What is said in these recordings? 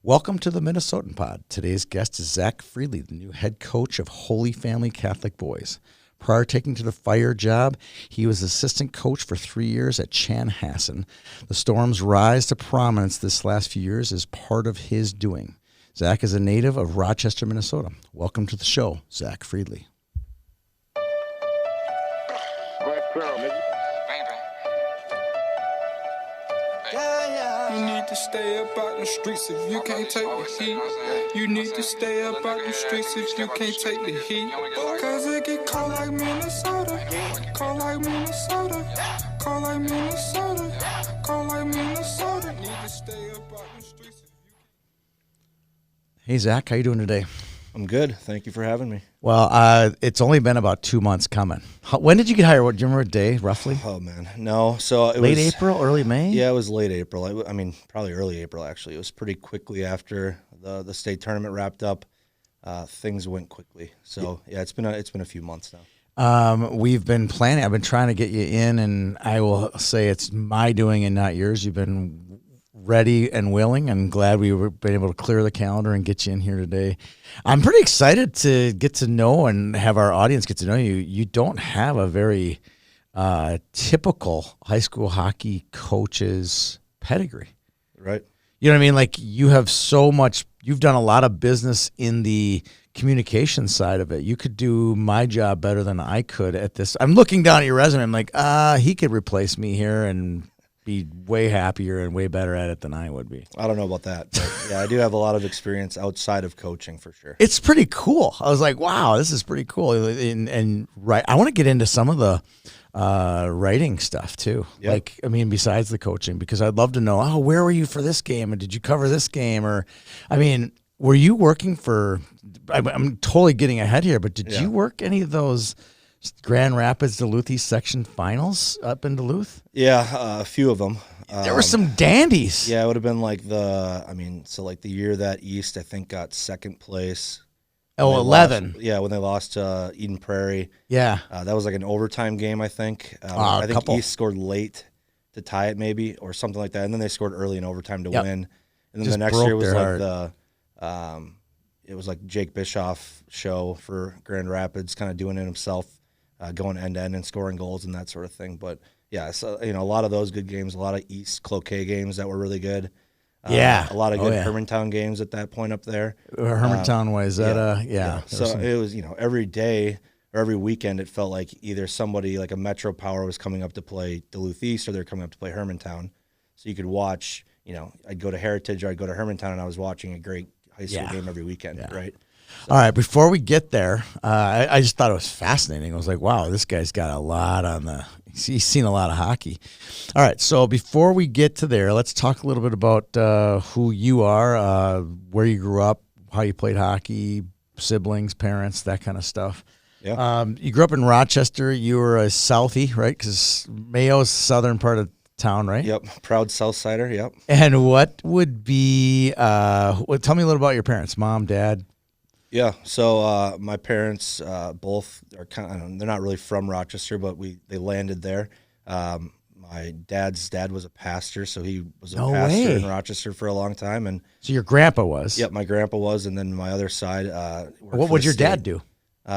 Welcome to the Minnesotan Pod. Today's guest is Zach Friedley, the new head coach of Holy Family Catholic Boys. Prior to taking to the fire job, he was assistant coach for 3 years at Chanhassen. The Storm's rise to prominence this last few years is part of his doing. Zach is a native of Rochester, Minnesota. Welcome to the show, Zach Friedley. You need to stay up out the streets if you can't take the heat. You need to stay up out the streets if you can't take the heat. Cause it get cold like Minnesota. Cold like Minnesota. Cold like Minnesota. Cold like Minnesota. Need to stay up out the streets if you can't. Hey, Zach, how you doing today? I'm good. Thank you for having me. Well, it's only been about 2 months coming. When did you get hired? Do you remember a day, roughly? Oh, man. No. So it Late was April, early May? Yeah, it was late April. I mean, probably early April, actually. It was pretty quickly after the state tournament wrapped up. Things went quickly. So, yeah, it's been a few months now. We've been planning. I've been trying to get you in, and I will say it's my doing and not yours. You've been ready and willing, and glad we were been able to clear the calendar and get you in here today. I'm pretty excited to get to know and have our audience get to know you. You don't have a very typical high school hockey coach's pedigree. Right. You know what I mean? Like, you have so much, you've done a lot of business in the communication side of it. You could do my job better than I could at this. I'm looking down at your resume. I'm like, he could replace me here and be way happier and way better at it than I would be. I don't know about that. But yeah, I do have a lot of experience outside of coaching for sure. It's pretty cool. I was like, wow, this is pretty cool. And right, I want to get into some of the writing stuff too. Yep. Like, I mean, besides the coaching, because I'd love to know, where were you for this game? And did you cover this game? Or, I mean, were you working for, I'm totally getting ahead here, but did you work any of those Grand Rapids Duluth East section finals up in Duluth? Yeah, a few of them. There were some dandies. Yeah, it would have been like the year that East, I think, got second place. Oh, 11. When they lost to Eden Prairie. Yeah. That was like an overtime game, I think. I think couple. East scored late to tie it maybe or something like that. And then they scored early in overtime to win. And then Just the next broke year was their like it was like Jake Bischoff show for Grand Rapids, kind of doing it himself, going end-to-end and scoring goals and that sort of thing. But, yeah, so, a lot of those good games, a lot of East Cloquet games that were really good. A lot of good Hermantown games at that point up there. Hermantown, Wayzata, So it was, every day or every weekend, it felt like either somebody like a Metro Power was coming up to play Duluth East or they're coming up to play Hermantown. So you could watch, I'd go to Heritage or I'd go to Hermantown and I was watching a great high school game every weekend, right? So. All right, before we get there, I just thought it was fascinating. I was like, wow, this guy's got a lot he's seen a lot of hockey. All right, so before we get to there, let's talk a little bit about who you are, where you grew up, how you played hockey, siblings, parents, that kind of stuff. Yeah. You grew up in Rochester. You were a Southie, right? Because Mayo's southern part of town, right? Yep, proud Southsider, yep. And what would be, tell me a little about your parents, mom, dad. Yeah, so my parents both are they're not really from Rochester, but they landed there. My dad's dad was a pastor, so he was a pastor in Rochester for a long time. And so your grandpa was? Yep, my grandpa was, and then my other side what would your dad do?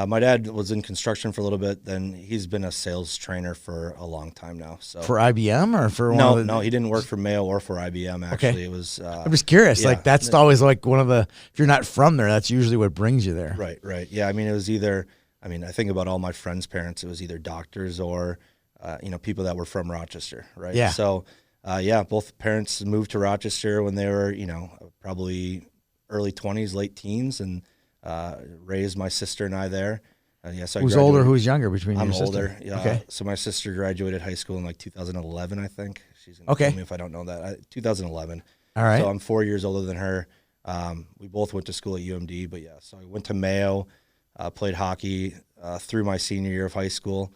My dad was in construction for a little bit. Then he's been a sales trainer for a long time now. So for IBM or for no, he didn't work for Mayo or for IBM. Actually, okay. It was. I'm just curious. Like that's always like one of the. If you're not from there, that's usually what brings you there. Right. Yeah, I mean, it was either. I mean, I think about all my friends' parents. It was either doctors or, people that were from Rochester, right? Yeah. So, both parents moved to Rochester when they were, probably early 20s, late teens, and. Raised my sister and I there. So who's older? Who's younger between you and your older. sister? Yeah. Okay. So my sister graduated high school in like 2011, I think. She's gonna tell me if I don't know that. 2011. All right. So I'm 4 years older than her. We both went to school at UMD, but so I went to Mayo, played hockey through my senior year of high school.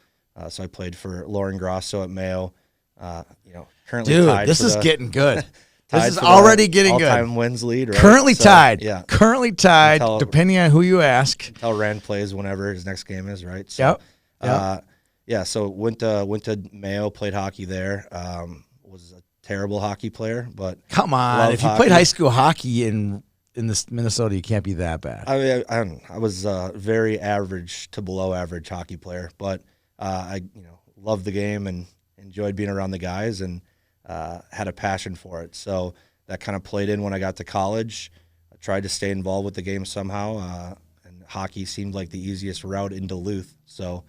So I played for Lauren Grosso at Mayo. Currently tied. This is getting good. This is for already getting good. All-time wins lead, right? Currently tied. Yeah. Currently tied, depending on who you ask. Until Rand plays whenever his next game is, right? So, yep. So went to Mayo, played hockey there. Was a terrible hockey player, but Come on, love if you hockey. played high school hockey in this Minnesota, you can't be that bad. I mean, I was a very average to below average hockey player, but I loved the game and enjoyed being around the guys and had a passion for it. So that kind of played in when I got to college. I tried to stay involved with the game somehow, and hockey seemed like the easiest route in Duluth. So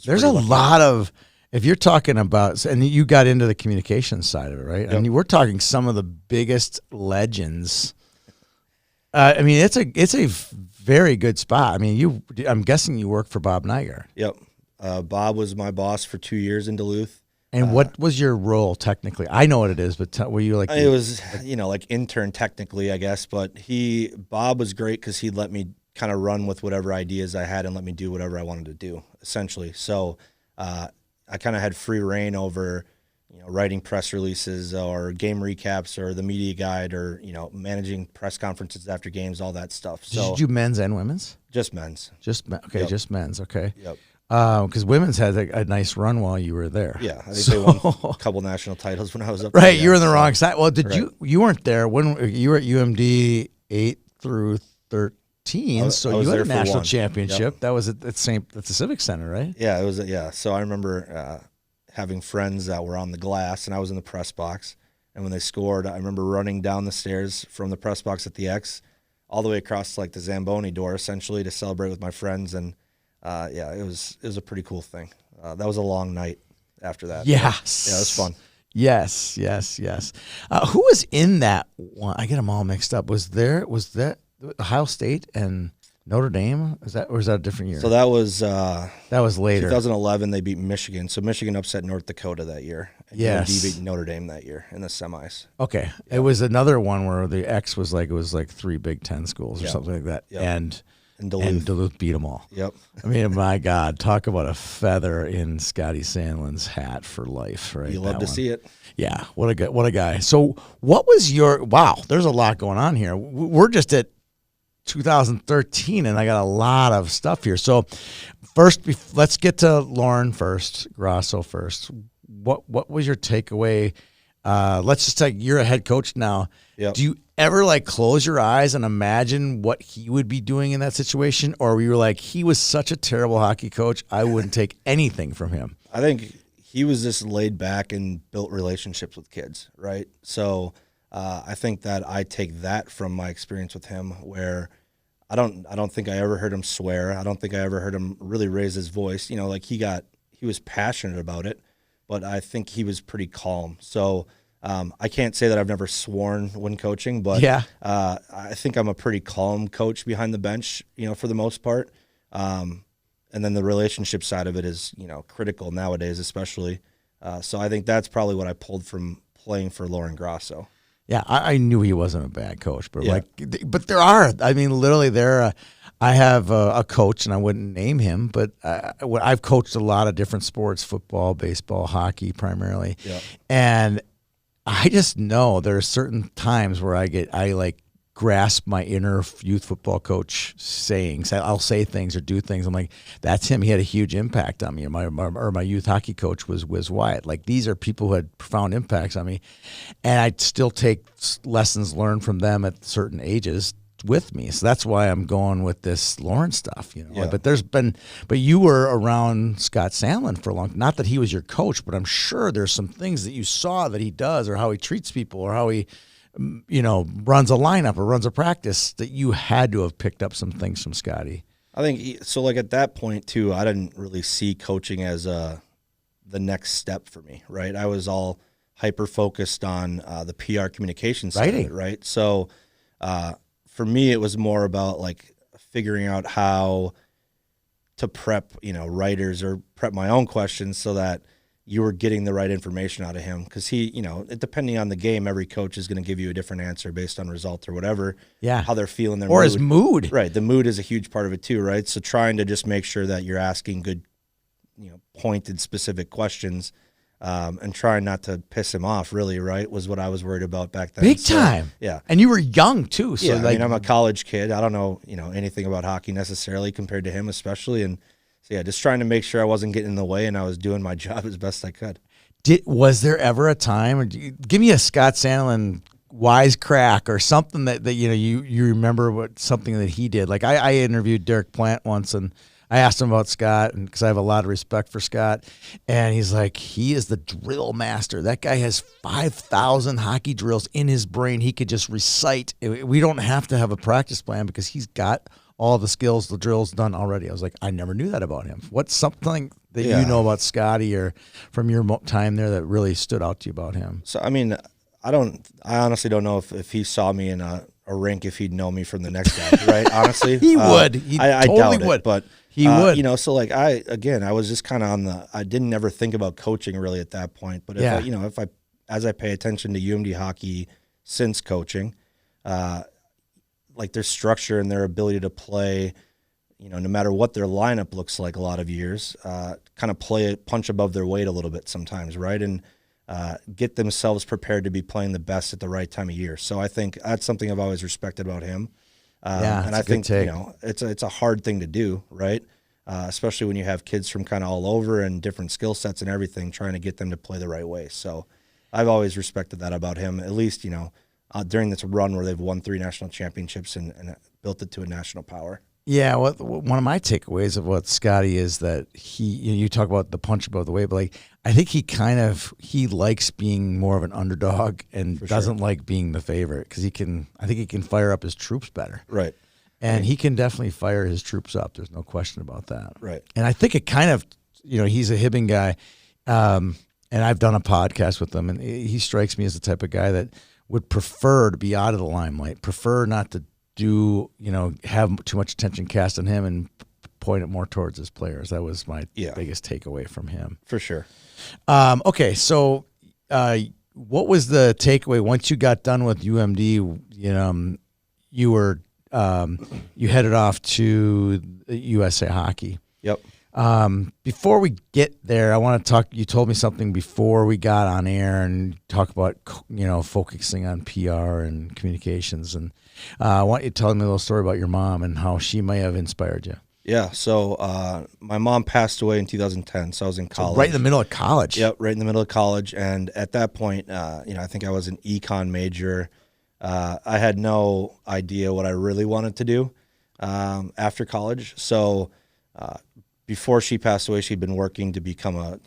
There's a lot of, if you're talking about, and you got into the communications side of it, right? Yep. I mean, we're talking some of the biggest legends. I mean, it's a very good spot. I mean, I'm guessing you work for Bob Nygaard. Yep. Bob was my boss for 2 years in Duluth. And what was your role technically? I know what it is, but were you like? It was, like intern technically, I guess. But Bob was great because he'd let me kind of run with whatever ideas I had and let me do whatever I wanted to do, essentially. So I kind of had free reign over, writing press releases or game recaps or the media guide or, managing press conferences after games, all that stuff. So Did you do men's and women's? just men's. Okay, Yep. just men's. Okay. Yep. Because women's had a nice run while you were there. Yeah, I think they won a couple national titles when I was up Right, there. you were in the So- wrong side. Well, did Right. you weren't there when you were at UMD 8 through 13? I So was you had there a for national one. championship. Yep. That was at the Civic Center, right? Yeah, it was. Yeah, so I remember having friends that were on the glass, and I was in the press box. And when they scored, I remember running down the stairs from the press box at the X, all the way across to, like the Zamboni door, essentially, to celebrate with my friends. And it was a pretty cool thing. That was a long night after that. Yes. Yeah, it was fun. Yes. Who was in that one? I get them all mixed up. Was that Ohio State and Notre Dame? Or is that a different year? So that was that was later. 2011. They beat Michigan. So Michigan upset North Dakota that year. And Yes. UMD beat Notre Dame that year in the semis. Okay. It was another one where the X was like, it was like 3 Big Ten schools or Yep. something like that. Yep. And And Duluth. beat them all. Yep. I mean, my God, talk about a feather in Scotty Sandlin's hat for life, right? You love to see it. Yeah, what a guy. So what was wow, there's a lot going on here. We're just at 2013, and I got a lot of stuff here. So first, let's get to Lauren Grasso first. What was your takeaway? Let's just take, you're a head coach now. Yep. Do you ever like close your eyes and imagine what he would be doing in that situation? Or were you like, he was such a terrible hockey coach, I wouldn't take anything from him? I think he was just laid back and built relationships with kids, right? So I think that I take that from my experience with him, where I don't think I ever heard him swear. I don't think I ever heard him really raise his voice. Like he was passionate about it, but I think he was pretty calm. So I can't say that I've never sworn when coaching, but Yeah. I think I'm a pretty calm coach behind the bench, for the most part. And then the relationship side of it is, critical nowadays, especially. So I think that's probably what I pulled from playing for Lauren Grasso. Yeah, I knew he wasn't a bad coach, but Yeah. but there are. I mean, literally, I have a coach, and I wouldn't name him, but I've coached a lot of different sports: football, baseball, hockey, primarily. Yeah. And I just know there are certain times where I like grasp my inner youth football coach sayings. I'll say things or do things. I'm like, that's him. He had a huge impact on me. My youth hockey coach was Wiz Wyatt. Like, these are people who had profound impacts on me, and I still take lessons learned from them at certain ages with me. So that's why I'm going with this Lauren stuff, Yeah. But you were around Scott Sandlin for a long. Not that he was your coach, but I'm sure there's some things that you saw that he does, or how he treats people, or how he runs a lineup or runs a practice, that you had to have picked up some things from Scotty. I think so. Like at that point too, I didn't really see coaching as the next step for me. Right, I was all hyper focused on the PR communication side of Writing. it, right? So for me, it was more about like figuring out how to prep, writers, or prep my own questions so that you were getting the right information out of him. Because he, depending on the game, every coach is going to give you a different answer based on result or whatever. Yeah. How they're feeling, their Or mood. his mood. Right. The mood is a huge part of it too, right? So trying to just make sure that you're asking good, pointed, specific questions, and trying not to piss him off, really, right, was what I was worried about back then. Big So, time. Yeah. And you were young too. So Yeah, I'm a college kid. I don't know, anything about hockey necessarily compared to him, especially. And so, yeah, just trying to make sure I wasn't getting in the way and I was doing my job as best I could. Was there ever a time, or give me a Scott Sandlin wisecrack or something that you remember something that he did? Like I interviewed Derek Plant once, and I asked him about Scott, and because I have a lot of respect for Scott, and he's like, he is the drill master. That guy has 5,000 hockey drills in his brain. He could just recite. We don't have to have a practice plan because he's got all the skills, the drills done already. I was like, I never knew that about him. What's something that you know about Scotty or from your time there that really stood out to you about him? So, I mean, I honestly don't know if he saw me in a rink, if he'd know me from the next guy, right? Honestly. He would. He I totally doubt would. it, but he would. So like I was just kind of I didn't ever think about coaching really at that point. But if as I pay attention to UMD hockey since coaching, like their structure and their ability to play, no matter what their lineup looks like a lot of years, kind of punch above their weight a little bit sometimes, right? And get themselves prepared to be playing the best at the right time of year. So I think that's something I've always respected about him. And I think, it's a hard thing to do, right? Especially when you have kids from kind of all over and different skill sets and everything, trying to get them to play the right way. So I've always respected that about him, at least, during this run where they've won 3 national championships and built it to a national power. Yeah, one of my takeaways of what Scotty is that you talk about the punch above the weight, but like I think he likes being more of an underdog and doesn't like being the favorite because I think he can fire up his troops better. Right. And he can definitely fire his troops up. There's no question about that. Right. And I think it kind of, he's a Hibbing guy, and I've done a podcast with him, and he strikes me as the type of guy that would prefer to be out of the limelight, prefer not to have too much attention cast on him and point it more towards his players. That was my biggest takeaway from him. For sure. Okay, so what was the takeaway once you got done with UMD? You were you headed off to USA Hockey. Yep. Before we get there, I want to talk. You told me something before we got on air and talk about focusing on PR and communications, and I want you to tell me a little story about your mom and how she may have inspired you. Yeah. So my mom passed away in 2010, so I was in college. So right in the middle of college. Yep, right in the middle of college, and at that point, I think I was an econ major. I had no idea what I really wanted to do after college. So before she passed away, she'd been working to become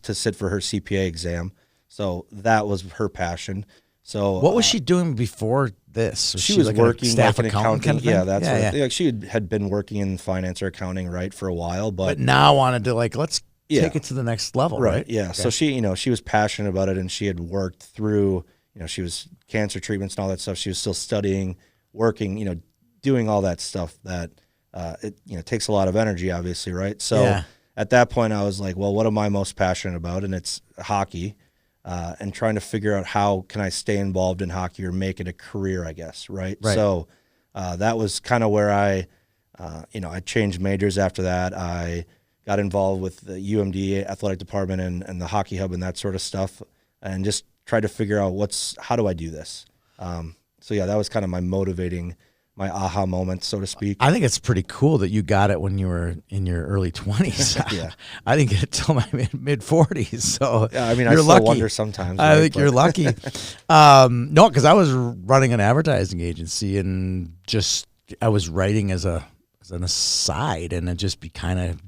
to sit for her CPA exam. So that was her passion. So what was she doing before this? She was like working staff like accountant accounting. kind of thing? Yeah, that's right. Like she had been working in finance or accounting, right, for a while, but now wanted to let's take it to the next level, right? Yeah. Okay. So she was passionate about it, and she had worked through. She was cancer treatments and all that stuff. She was still studying, working, doing all that stuff that it takes a lot of energy, obviously, right? So at that point, I was like, well, what am I most passionate about? And it's hockey. And trying to figure out how can I stay involved in hockey or make it a career, I guess, right? So that was kind of where I changed majors after that. I got involved with the UMD athletic department and the hockey hub and that sort of stuff, and just tried to figure out how do I do this? That was kind of my aha moment, so to speak. I think it's pretty cool that you got it when you were in your early 20s. Yeah. I didn't get it till my mid 40s. So yeah, I mean, you're I still lucky. wonder sometimes. I think you're lucky. No, because I was running an advertising agency and I was writing as an aside, and it just kind of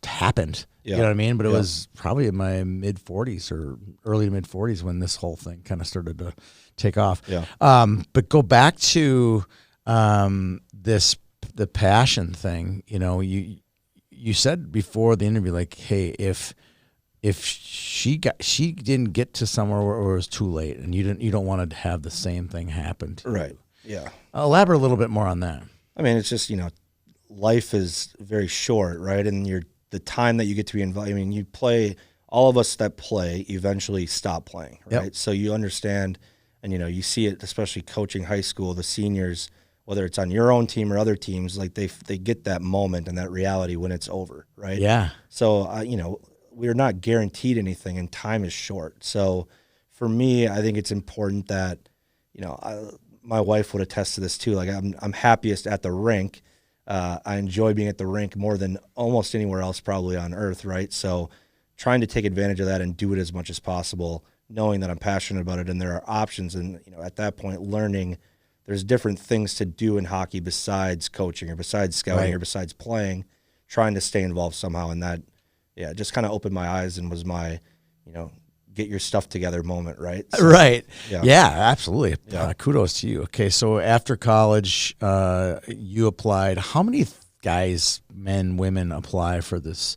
happened. Yeah. You know what I mean? But it was probably in my mid 40s or early to mid 40s when this whole thing kind of started to take off. Yeah. But go back to the passion thing. You said before the interview, like, hey, if she didn't get to somewhere where it was too late, and you don't want to have the same thing happen to right. you. Yeah. Elaborate a little bit more on that. I mean, it's just life is very short, right? And the time that you get to be involved. I mean, all of us that play eventually stop playing, right? Yep. So you understand, and you see it, especially coaching high school, the seniors, whether it's on your own team or other teams, like they get that moment and that reality when it's over, right? Yeah. So we're not guaranteed anything, and time is short. So for me, I think it's important that my wife would attest to this too. Like I'm happiest at the rink. I enjoy being at the rink more than almost anywhere else probably on earth, right? So trying to take advantage of that and do it as much as possible, knowing that I'm passionate about it and there are options. And, at that point, learning there's different things to do in hockey besides coaching or besides scouting or besides playing, trying to stay involved somehow. And that, just kind of opened my eyes and was my, get your stuff together moment, right? So, right. Yeah. Yeah, absolutely. Yeah. Kudos to you. Okay, so after college, you applied. How many guys, men, women, apply for this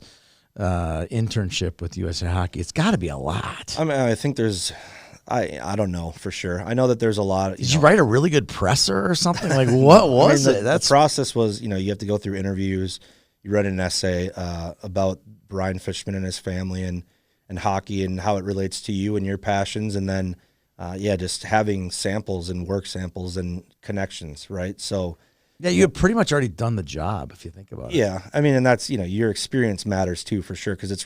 internship with USA Hockey? It's got to be a lot. I mean, I think there's, I don't know for sure. I know that there's a lot. Did you write a really good presser or something? Like, what was it? The process was, you have to go through interviews. You write an essay about Brian Fishman and his family and hockey and how it relates to you and your passions. And then, just having samples and work samples and connections, right? So, yeah, you have pretty much already done the job if you think about it. Yeah, I mean, and that's, your experience matters too, for sure, because it's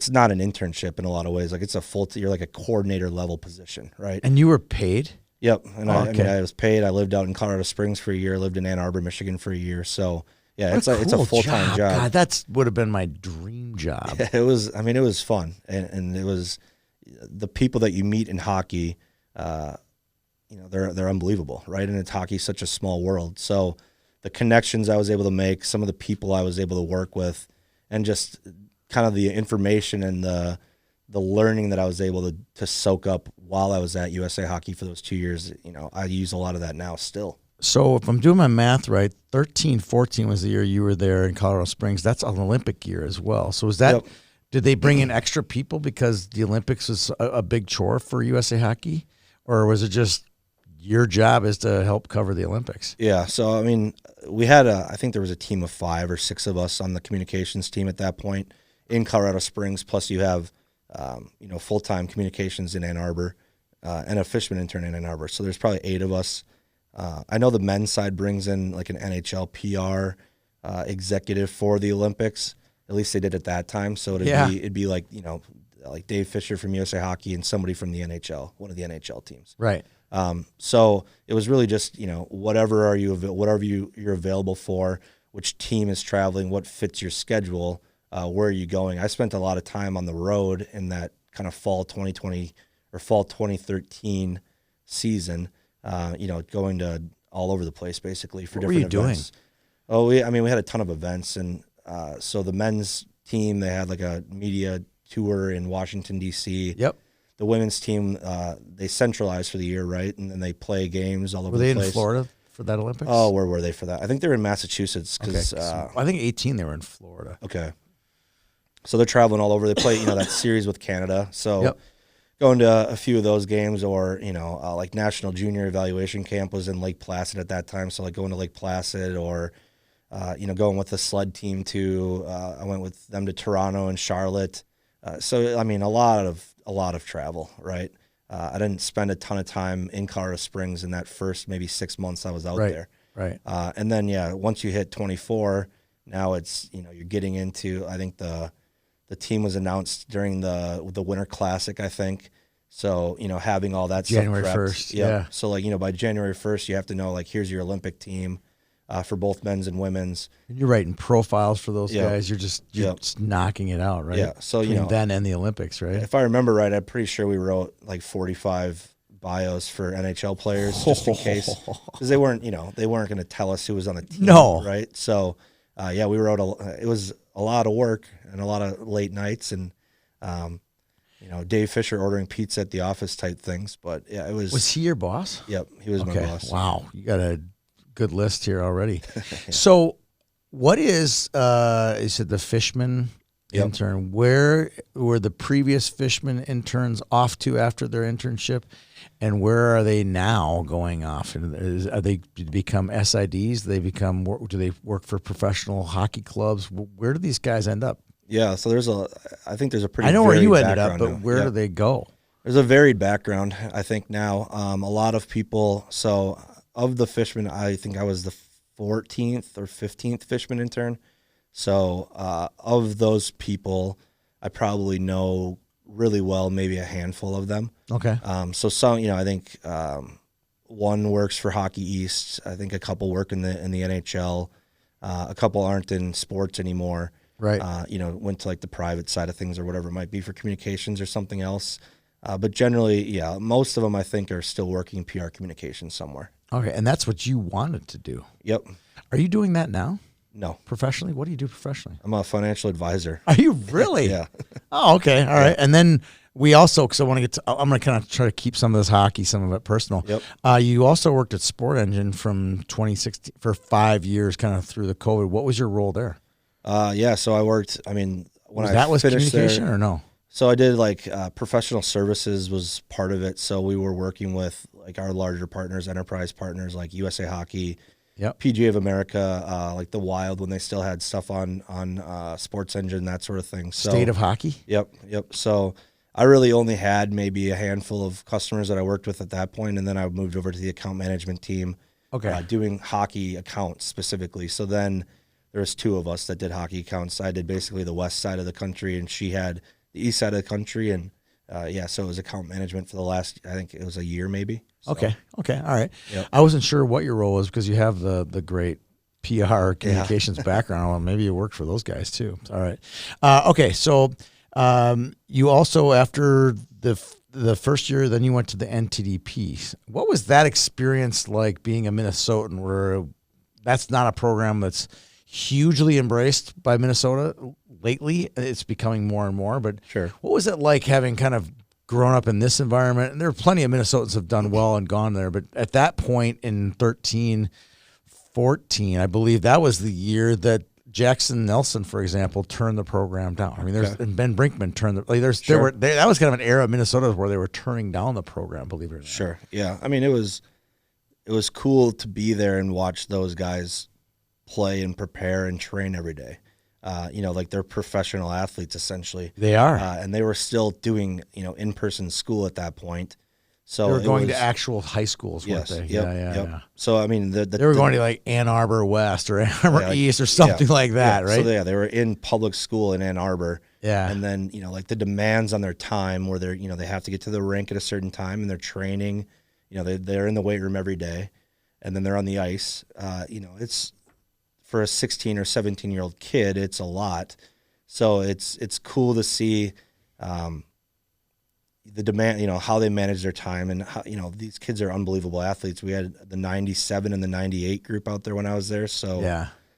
not an internship in a lot of ways. Like it's you're like a coordinator level position, right? And you were paid? Yep. And I was paid. I lived out in Colorado Springs for a year, lived in Ann Arbor, Michigan for a year. So yeah, it's a full-time job. God, that would have been my dream job. It was fun. And it was the people that you meet in hockey, they're unbelievable, right? And it's hockey, such a small world. So the connections I was able to make, some of the people I was able to work with, and just kind of the information and the learning that I was able to soak up while I was at USA Hockey for those 2 years, I use a lot of that now still. So if I'm doing my math right, 13-14 was the year you were there in Colorado Springs. That's an Olympic year as well. So is that? Yep. Did they bring in extra people because the Olympics was a big chore for USA Hockey, or was it just your job is to help cover the Olympics? Yeah. So I mean, we had I think there was a team of 5 or 6 of us on the communications team at that point in Colorado Springs. Plus you have full-time communications in Ann Arbor and a Fishman intern in Ann Arbor. So there's probably 8 of us. I know the men's side brings in like an NHL PR executive for the Olympics. At least they did at that time. So it'd be like, like Dave Fisher from USA Hockey and somebody from the NHL, one of the NHL teams. Right. So it was really just, whatever you're available for, which team is traveling, what fits your schedule, where are you going? I spent a lot of time on the road in that kind of fall 2020 or fall 2013 season. Going to all over the place basically for different events. What were you doing? Oh, we had a ton of events, and so the men's team, they had like a media tour in Washington D.C. Yep. The women's team, they centralized for the year, right? And then they play games all over the place. Were they in Florida for that Olympics? Oh, where were they for that? I think they were in Massachusetts. I think 18 they were in Florida. Okay. So they're traveling all over. They play, that series with Canada. So yep. Going to a few of those games, or like National Junior Evaluation Camp was in Lake Placid at that time. So like going to Lake Placid, or going with the sled team to I went with them to Toronto and Charlotte. So I mean a lot of travel, right? I didn't spend a ton of time in Colorado Springs in that first maybe 6 months I was out there. Right. And then once you hit 24, now it's you're getting into, I think the team was announced during the Winter Classic, I think. So, having all that January stuff prepped. 1st. Yeah. So, like, by January 1st, you have to know, like, here's your Olympic team for both men's and women's. And you're writing profiles for those guys. You're just knocking it out, right? Yeah. So, between then and the Olympics, right? If I remember right, I'm pretty sure we wrote like 45 bios for NHL players just in case. Because they weren't going to tell us who was on the team. No. Right? So, we wrote it was a lot of work and a lot of late nights and, Dave Fisher ordering pizza at the office type things. But yeah, it was. Was he your boss? Yep, he was my boss. Wow, you got a good list here already. Yeah. So, what is you said the Fishman intern? Where were the previous Fishman interns off to after their internship, and where are they now going off? And are they become SIDs? Do they work for professional hockey clubs? Where do these guys end up? Yeah, so I think there's a pretty. I know where you ended up, but now. Where do they go? There's a varied background, I think now. A lot of people. So of the Fishman, I think I was the 14th or 15th Fishman intern. So of those people, I probably know really well, maybe a handful of them. Okay. So some, I think one works for Hockey East. I think a couple work in the NHL. A couple aren't in sports anymore. Right. Went to like the private side of things or whatever it might be for communications or something else. But generally, yeah, most of them I think are still working PR communications somewhere. Okay, and that's what you wanted to do. Yep. Are you doing that now No, professionally? What do you do professionally? I'm a financial advisor. Are you really? Yeah. Oh, okay. All right. And then we also, because I want to get to, I'm going to kind of try to keep some of this hockey, some of it personal. Yep. You also worked at Sport Engine from 2016 for 5 years, kind of through the COVID. What was your role there? So I worked, when That was finished communication there, or no? so I did like professional services was part of it. So we were working with like our larger partners, enterprise partners like USA Hockey, Yep. PGA of America, like the Wild when they still had stuff on Sports Engine, that sort of thing. So, State of Hockey? Yep. So I really only had maybe a handful of customers that I worked with at that point, and then I moved over to the account management team, Okay. doing hockey accounts specifically. So then there was two of us that did hockey accounts. I did basically the west side of the country, and she had the east side of the country, and so it was account management for the last, I think it was a year maybe. So, Okay. All right. Yep. I wasn't sure what your role was because you have the great PR communications background. Well, maybe you worked for those guys too. All right. Okay. So you also, after the first year, then you went to the NTDP. What was that experience like being a Minnesotan where that's not a program that's hugely embraced by Minnesota lately? It's becoming more and more, but Sure. what was it like having kind of grown up in this environment? And there are plenty of Minnesotans have done well and gone there, but at that point in 13, 14, I believe that was the year that Jackson Nelson, for example, turned the program down. I mean, and Ben Brinkman turned that was kind of an era of Minnesota where they were turning down the program, believe it or not. Sure. Yeah. It was cool to be there and watch those guys play and prepare and train every day. Like they're professional athletes essentially. They are. And they were still doing, in-person school at that point. So They were going to actual high schools, yes, weren't they? yep, Yeah. yep. So They were going to like Ann Arbor West or Ann Arbor East or something like that, right? So they were in public school in Ann Arbor. Yeah. And then, like the demands on their time where they're, they have to get to the rink at a certain time and they're training, they're in the weight room every day and then they're on the ice. It's for a 16 or 17-year-old kid, it's a lot. So it's cool to see, the demand, how they manage their time and how, these kids are unbelievable athletes. We had the 97 and the 98 group out there when I was there. So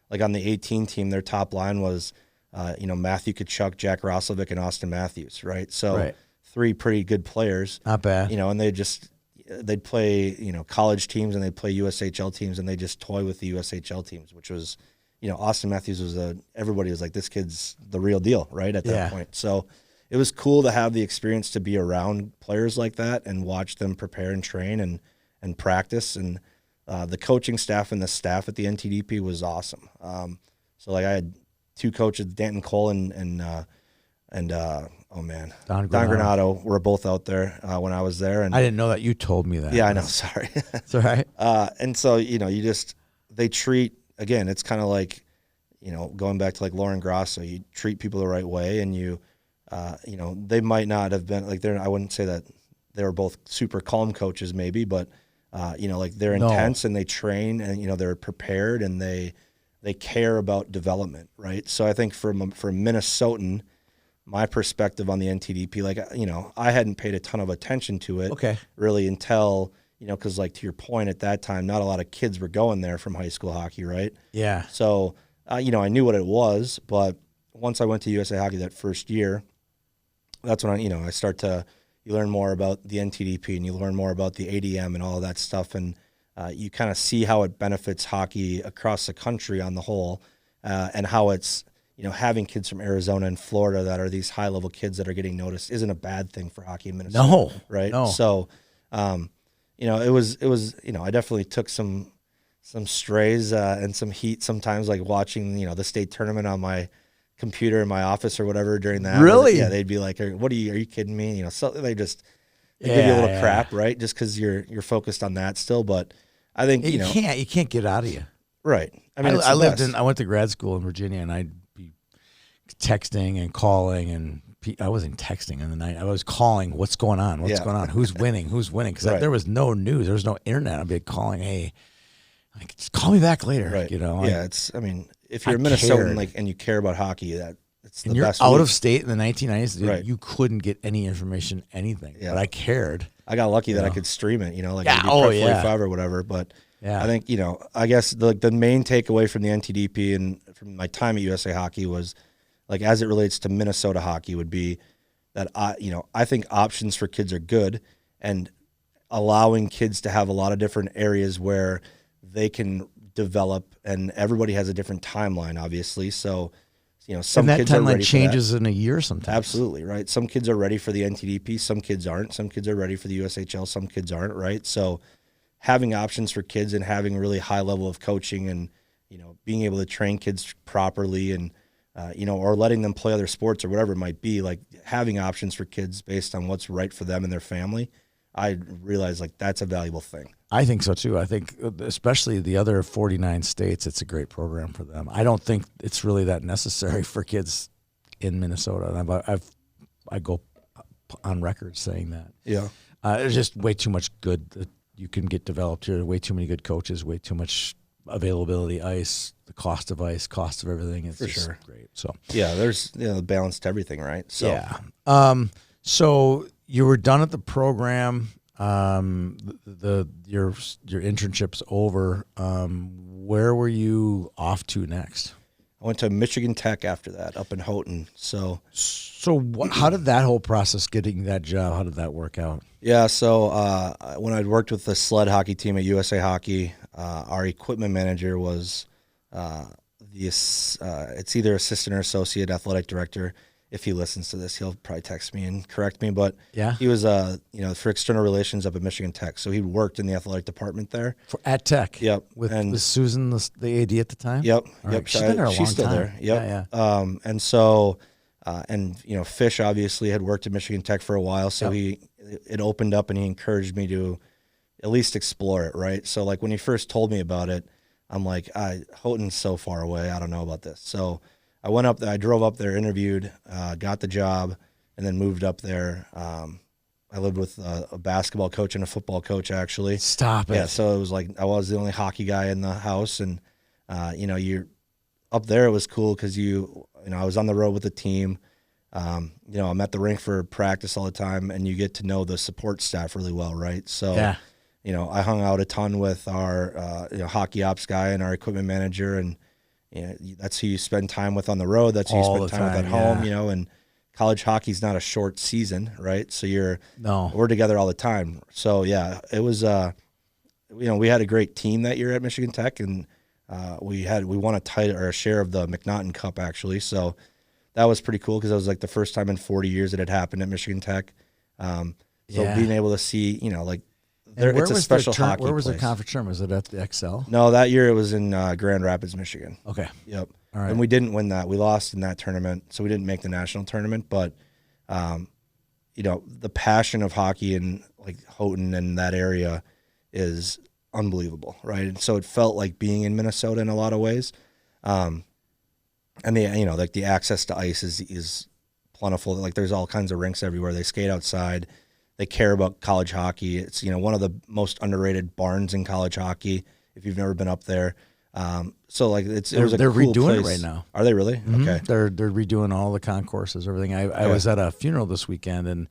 like on the 18 team, their top line was, Matthew Tkachuk, Jack Roslovic, and Austin Matthews. Right. So three pretty good players, not bad, and they'd play, college teams and they'd play USHL teams and they just toy with the USHL teams, which was, Austin Matthews was everybody was like, this kid's the real deal. Right. At that point. So it was cool to have the experience to be around players like that and watch them prepare and train and practice. And the coaching staff and the staff at the NTDP was awesome. So like I had two coaches, Danton Cole and Don Granato were both out there when I was there. And I didn't know that. You told me that. Yeah, I know. Sorry. It's all right. And so, they treat, again, it's kind of like, going back to like Lauren Grosso, you treat people the right way and they might not have been like I wouldn't say that they were both super calm coaches maybe, but like they're intense and they train and they're prepared and they care about development, right? So I think for Minnesotan, my perspective on the NTDP, like I hadn't paid a ton of attention to it really until because like to your point at that time, not a lot of kids were going there from high school hockey, right? Yeah. So I knew what it was, but once I went to USA Hockey that first year, that's when I start to, you learn more about the NTDP and you learn more about the ADM and all of that stuff. And you kind of see how it benefits hockey across the country on the whole and how it's, having kids from Arizona and Florida that are these high level kids that are getting noticed isn't a bad thing for hockey in Minnesota. No. Right. No. So, it was, I definitely took some strays and some heat sometimes, like watching, the state tournament on my computer in my office or whatever during that. Really? Yeah, they'd be like, "What are you kidding me?" So they give you a little crap, right? Just because you're focused on that still. But I think you can't get out of you. Right. I mean, I went to grad school in Virginia, and I'd be texting and calling, and I wasn't texting in the night. I was calling, "What's going on? What's going on? Who's winning? Who's winning?" Because there was no news, there was no internet. I'd be calling, "Hey, just call me back later." Right. Yeah, if you're I a Minnesotan cared. like and you care about hockey, it's the And you're best. out league. of state in the 1990s, dude, Right. you couldn't get any information, anything. Yeah. But I cared. I got lucky that I Yeah. could stream it, like Yeah, it'd be oh, Prep yeah. 45 or whatever. But Yeah. I think, I guess the main takeaway from the NTDP and from my time at USA Hockey was, like, as it relates to Minnesota hockey, would be that I think options for kids are good, and allowing kids to have a lot of different areas where they can develop, and everybody has a different timeline, obviously. So, some and that kids are timeline ready for that. changes in a year sometimes. Absolutely, right? Some kids are ready for the NTDP, some kids aren't. Some kids are ready for the USHL, some kids aren't, right? So having options for kids and having really high level of coaching and, being able to train kids properly and, or letting them play other sports or whatever it might be, like having options for kids based on what's right for them and their family, I realize like that's a valuable thing. I think so too. I think especially the other 49 states, it's a great program for them. I don't think it's really that necessary for kids in Minnesota. And I go on record saying that. Yeah. There's just way too much good that you can get developed here. Way too many good coaches. Way too much availability, ice, the cost of ice, cost of everything. It's For just sure. great. So Yeah, there's balance to everything, right? So yeah. So you were done at the program. Your internship's over. Where were you off to next? I went to Michigan Tech after that, up in Houghton. So How did that whole process, getting that job, how did that work out? yeah, so when I'd worked with the sled hockey team at USA Hockey, our equipment manager was it's either assistant or associate athletic director. If he listens to this, he'll probably text me and correct me. But Yeah. he was for external relations up at Michigan Tech, so he worked in the athletic department there. At Tech? Yep. With Susan, the AD at the time? Yep. All Yep. right. She's been there a long She's still time. there. Yep. Yeah. And so, Fish obviously had worked at Michigan Tech for a while, so it opened up and he encouraged me to at least explore it, right? So like when he first told me about it, I'm like, Houghton's so far away, I don't know about this. So I went up there, I drove up there, interviewed, got the job, and then moved up there. I lived with a basketball coach and a football coach, actually. Stop it. Yeah, so it was like I was the only hockey guy in the house, and you're up there. It was cool because I was on the road with the team. I'm at the rink for practice all the time, and you get to know the support staff really well, right? So, Yeah. I hung out a ton with our hockey ops guy and our equipment manager, and that's who you spend time with on the road. That's who you All spend the time with at time, home. yeah. And college hockey's not a short season, right? So No. we're together all the time. So yeah, it was we had a great team that year at Michigan Tech, and we won a share of the McNaughton Cup, actually. So that was pretty cool because it was like the first time in 40 years it had happened at Michigan Tech. So Yeah. being able to see, And it's a special hockey Where was the place. conference tournament? Was it at the XL? No, that year it was in Grand Rapids, Michigan. Okay. Yep. All right. And we didn't win that. We lost in that tournament, so we didn't make the national tournament. But, the passion of hockey in like Houghton and that area is unbelievable, right? And so it felt like being in Minnesota in a lot of ways. And the access to ice is plentiful. Like there's all kinds of rinks everywhere. They skate outside. They care about college hockey. It's one of the most underrated barns in college hockey. If you've never been up there, so like it was a They're cool redoing it place. right now. Are they really? Mhm. Okay. They're redoing all the concourses, everything. I was at a funeral this weekend, and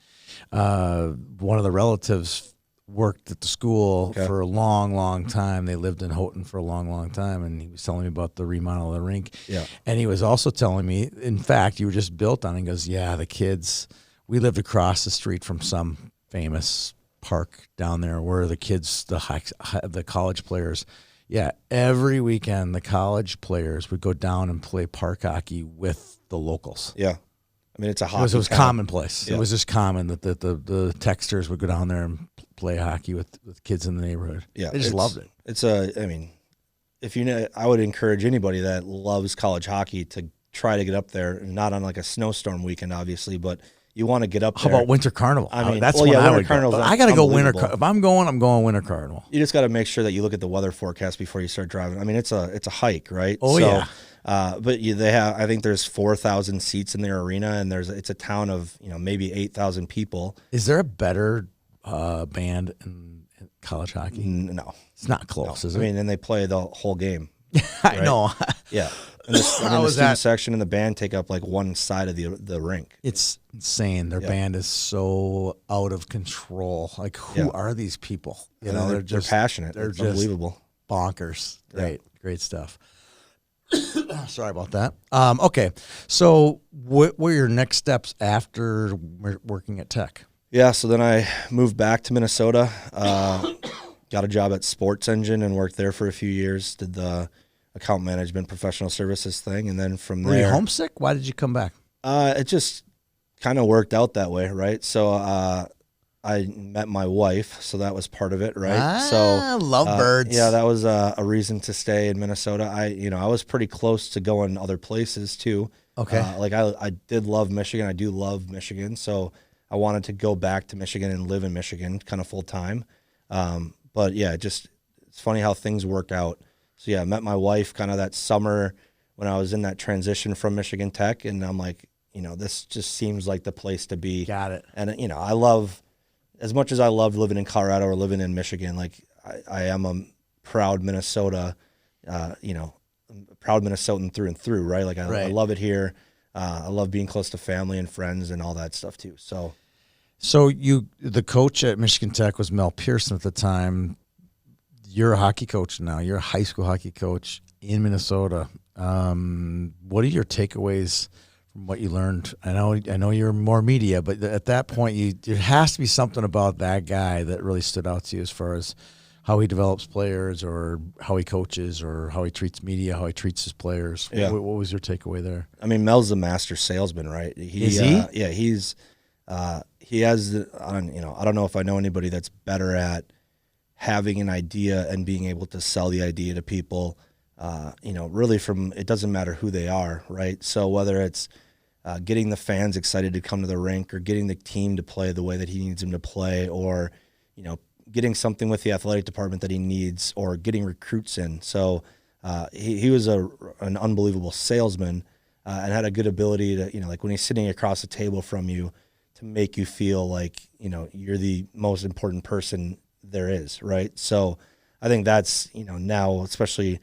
one of the relatives worked at the school for a long, long time. They lived in Houghton for a long, long time, and he was telling me about the remodel of the rink. Yeah. And he was also telling me, in fact, you were just built on. He goes, yeah, the kids. We lived across the street from some famous park down there where the kids, the college players. Yeah, every weekend the college players would go down and play park hockey with the locals. Yeah. I mean, it's a hockey. It was town. commonplace. Yeah. It was just common that the Texters would go down there and play hockey with kids in the neighborhood. Yeah. They just loved it. I would encourage anybody that loves college hockey to try to get up there, not on like a snowstorm weekend, obviously, but you want to get up How there. about Winter Carnival? I mean, that's well, when yeah, I Winter would go. Carnival's But I got to go Winter. unbelievable. If I'm going, I'm going Winter Carnival. You just got to make sure that you look at the weather forecast before you start driving. I mean, it's a hike, right? Oh, yeah. But they have. I think there's 4,000 seats in their arena, and it's a town of maybe 8,000 people. Is there a better band in college hockey? No, It's not close, is it? I mean, and they play the whole game. I know. Yeah. And this, How the was student that? section and the band take up like one side of the rink. It's insane. Their band is so out of control. Like, who are these people? You know, they're just passionate. They're It's just unbelievable. bonkers. Great stuff. Sorry about that. Okay, so what were your next steps after working at Tech? Yeah, so then I moved back to Minnesota, got a job at Sports Engine and worked there for a few years, did the account management professional services thing, and then from there. Were you homesick? Why did you come back? It just kind of worked out that way, right? So I met my wife, so that was part of it, right? So lovebirds. Yeah, that was a reason to stay in Minnesota. I was pretty close to going other places too. Okay. I did love Michigan. I do love Michigan, so I wanted to go back to Michigan and live in Michigan kind of full time. But yeah, it's funny how things work out. So yeah, I met my wife kind of that summer when I was in that transition from Michigan Tech, and I'm like, this just seems like the place to be. Got it. And I love, as much as I loved living in Colorado or living in Michigan, like I am a proud Minnesota, proud Minnesotan through and through, right? Like I love it here. I love being close to family and friends and all that stuff too. So the coach at Michigan Tech was Mel Pearson at the time. You're a hockey coach now. You're a high school hockey coach in Minnesota. What are your takeaways from what you learned? I know you're more media, but at that point, there has to be something about that guy that really stood out to you as far as how he develops players or how he coaches or how he treats media, how he treats his players. Yeah. What was your takeaway there? I mean, Mel's a master salesman, right? Is he? Yeah, he has. I don't know if I know anybody that's better at having an idea and being able to sell the idea to people. Really it doesn't matter who they are, right? So whether it's getting the fans excited to come to the rink or getting the team to play the way that he needs them to play, or getting something with the athletic department that he needs, or getting recruits in. So he was an unbelievable salesman and had a good ability to, like when he's sitting across the table from you, to make you feel like, you're the most important person there is, right? So I think that's, now, especially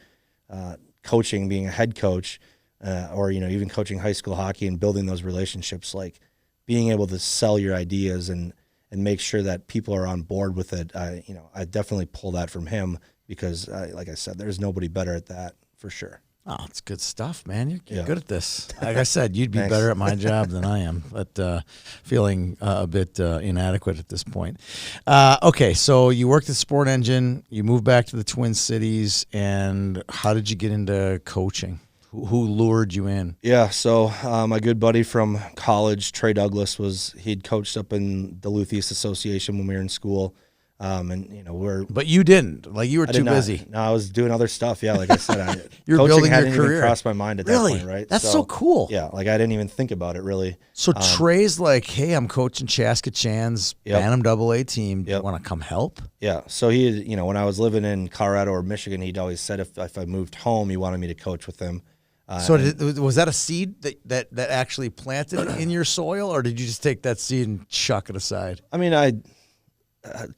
coaching, being a head coach, or, even coaching high school hockey and building those relationships, like being able to sell your ideas and make sure that people are on board with it. I definitely pull that from him because, like I said, there's nobody better at that for sure. Oh, it's good stuff, man. You're good at this. Like I said, you'd be Thanks. better at my job than I am, but feeling a bit inadequate at this point. Okay, so you worked at Sport Engine. You moved back to the Twin Cities, and how did you get into coaching? Who lured you in? Yeah, so my good buddy from college, Trey Douglas, he'd coached up in Duluth East Association when we were in school. But you didn't. Like, you were too busy. No, I was doing other stuff. Yeah, like I said, You're coaching building your hadn't even career. crossed my mind at Really? that point, right? That's so cool. Yeah, like I didn't even think about it really. So Trey's like, hey, I'm coaching Chaska Chan's Bantam AA team. Do you want to come help? Yeah. So he, when I was living in Colorado or Michigan, he'd always said if I moved home, he wanted me to coach with him. Was that a seed that actually planted in your soil, or did you just take that seed and chuck it aside? I mean,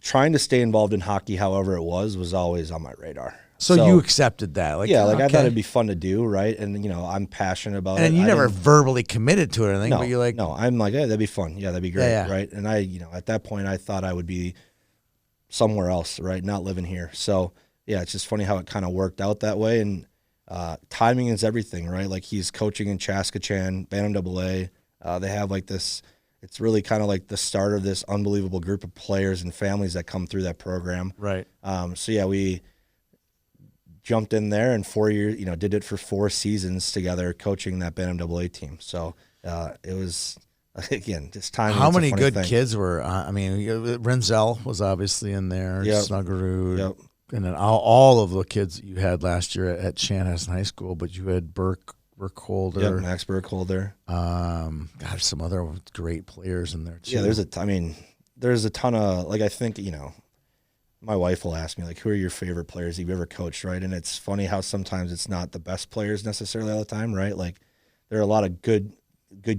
trying to stay involved in hockey, however it was always on my radar. So you accepted that? Like, yeah, like I thought okay. it'd be fun to do, right? And I'm passionate about it. And you I never didn't- verbally committed to it or anything, No, but you're like, no, I'm like, hey, that'd be fun. Yeah, that'd be great, Yeah. right? And I, at that point, I thought I would be somewhere else, right? Not living here. So yeah, it's just funny how it kind of worked out that way. And timing is everything, right? Like he's coaching in Chaska Chan, Bantam AA. They have like this. It's really kind of like the start of this unbelievable group of players and families that come through that program. right. So yeah, we jumped in there and 4 years, did it for 4 seasons together, coaching that Bantam AA team. So it was, again, just time. How many good kids were? Renzel was obviously in there. Yep. Snuggerud. Yep. And then all of the kids that you had last year at Chanhassen High School, but you had Burkholder. Yep, Max Burkholder. God, some other great players in there too. Yeah, there's a ton of, like, I think, my wife will ask me, like, who are your favorite players you've ever coached, right? And it's funny how sometimes it's not the best players necessarily all the time, right? Like, there are a lot of good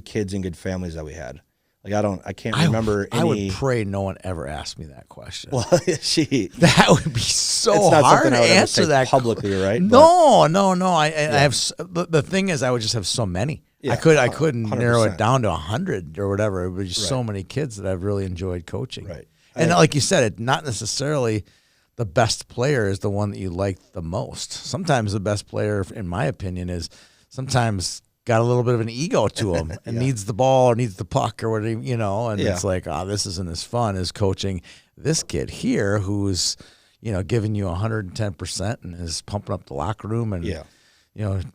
kids and good families that we had. Like I can't remember any. I would pray no one ever asked me that question. Well, That would be so it's not hard something to I would ever answer say that publicly, right? No. I have the thing is I would just have so many. Yeah, I couldn't 100%. narrow it down to 100 or whatever. It was just so many kids that I've really enjoyed coaching. Right. And like you said, it not necessarily the best player is the one that you like the most. Sometimes the best player, in my opinion, is sometimes got a little bit of an ego to him and needs the ball or needs the puck or whatever, and it's like, this isn't as fun as coaching this kid here who's, giving you 110% and is pumping up the locker room and,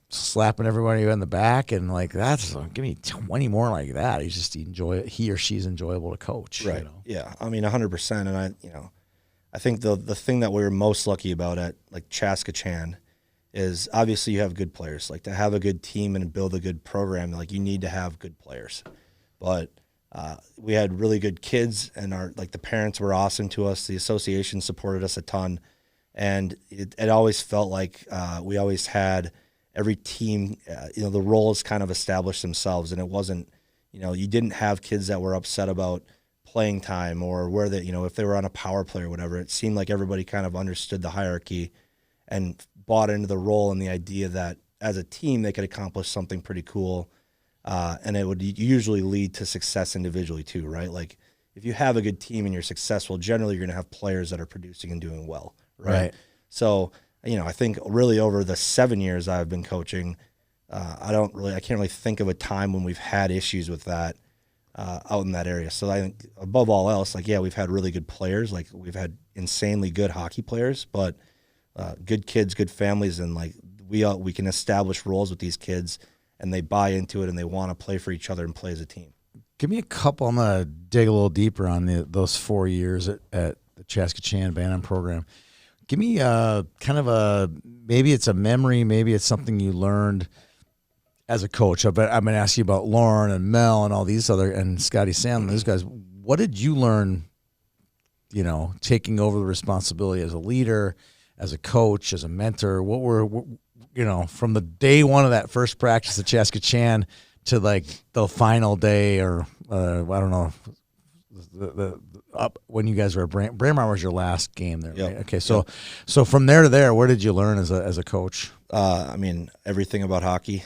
slapping everybody in the back and like, give me 20 more like that. He or she's enjoyable to coach. Right. Yeah. I mean, 100%. And I think the thing that we were most lucky about at like Chaskatchan is obviously you have good players. Like to have a good team and build a good program, like you need to have good players. But we had really good kids, and the parents were awesome to us. The association supported us a ton, and it always felt like we always had every team. The roles kind of established themselves, and it wasn't. You didn't have kids that were upset about playing time or where they, if they were on a power play or whatever. It seemed like everybody kind of understood the hierarchy and bought into the role and the idea that as a team they could accomplish something pretty cool, and it would usually lead to success individually too, right? Like if you have a good team and you're successful, generally you're going to have players that are producing and doing well, right? So I think really over the 7 years I've been coaching, I can't really think of a time when we've had issues with that out in that area. So I think above all else, we've had really good players, like we've had insanely good hockey players, but good kids, good families, and like we can establish roles with these kids, and they buy into it, and they want to play for each other and play as a team. Give me a couple. I'm gonna dig a little deeper on those 4 years at the Chaskatchan Bantam program. Give me maybe it's a memory, maybe it's something you learned as a coach. I'm gonna ask you about Lauren and Mel and all these and Scotty Sandlin, those guys. What did you learn? Taking over the responsibility as a leader, as a coach, as a mentor. What were from the day one of that first practice at Chaskatchan to like the final day, or I don't know, the up when you guys were at Braemar was your last game there, right? Okay, so from there to there, what did you learn as a coach? I mean, everything about hockey.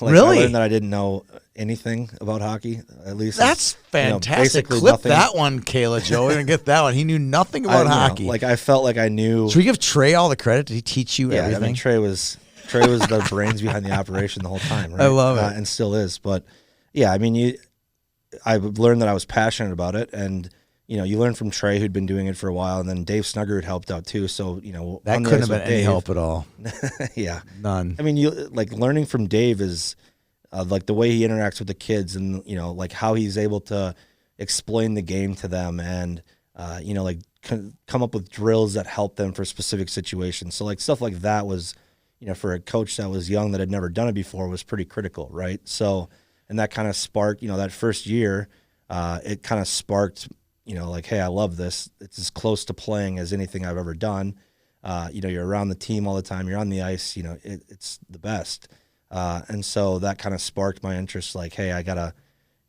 Really? I learned that I didn't know anything about hockey, at least. That's fantastic. Basically Clip nothing. that one, Kayla Joe. We're going to get that one. He knew nothing about hockey. I felt like I knew. Should we give Trey all the credit? Did he teach you everything? I mean, Trey was the brains behind the operation the whole time, right? I love it. And still is. But, yeah, I mean, I learned that I was passionate about it, and you learn from Trey, who'd been doing it for a while, and then Dave Snugger had helped out too. So, that couldn't have been any help at all. Yeah. None. I mean, learning from Dave is like the way he interacts with the kids, and, like how he's able to explain the game to them, and, come up with drills that help them for specific situations. So like stuff like that was, for a coach that was young that had never done it before, was pretty critical. Right. So, and that kind of sparked, that first year, it kind of sparked, like, hey, I love this. It's as close to playing as anything I've ever done. You're around the team all the time. You're on the ice. It's the best. And so that kind of sparked my interest. Like, hey,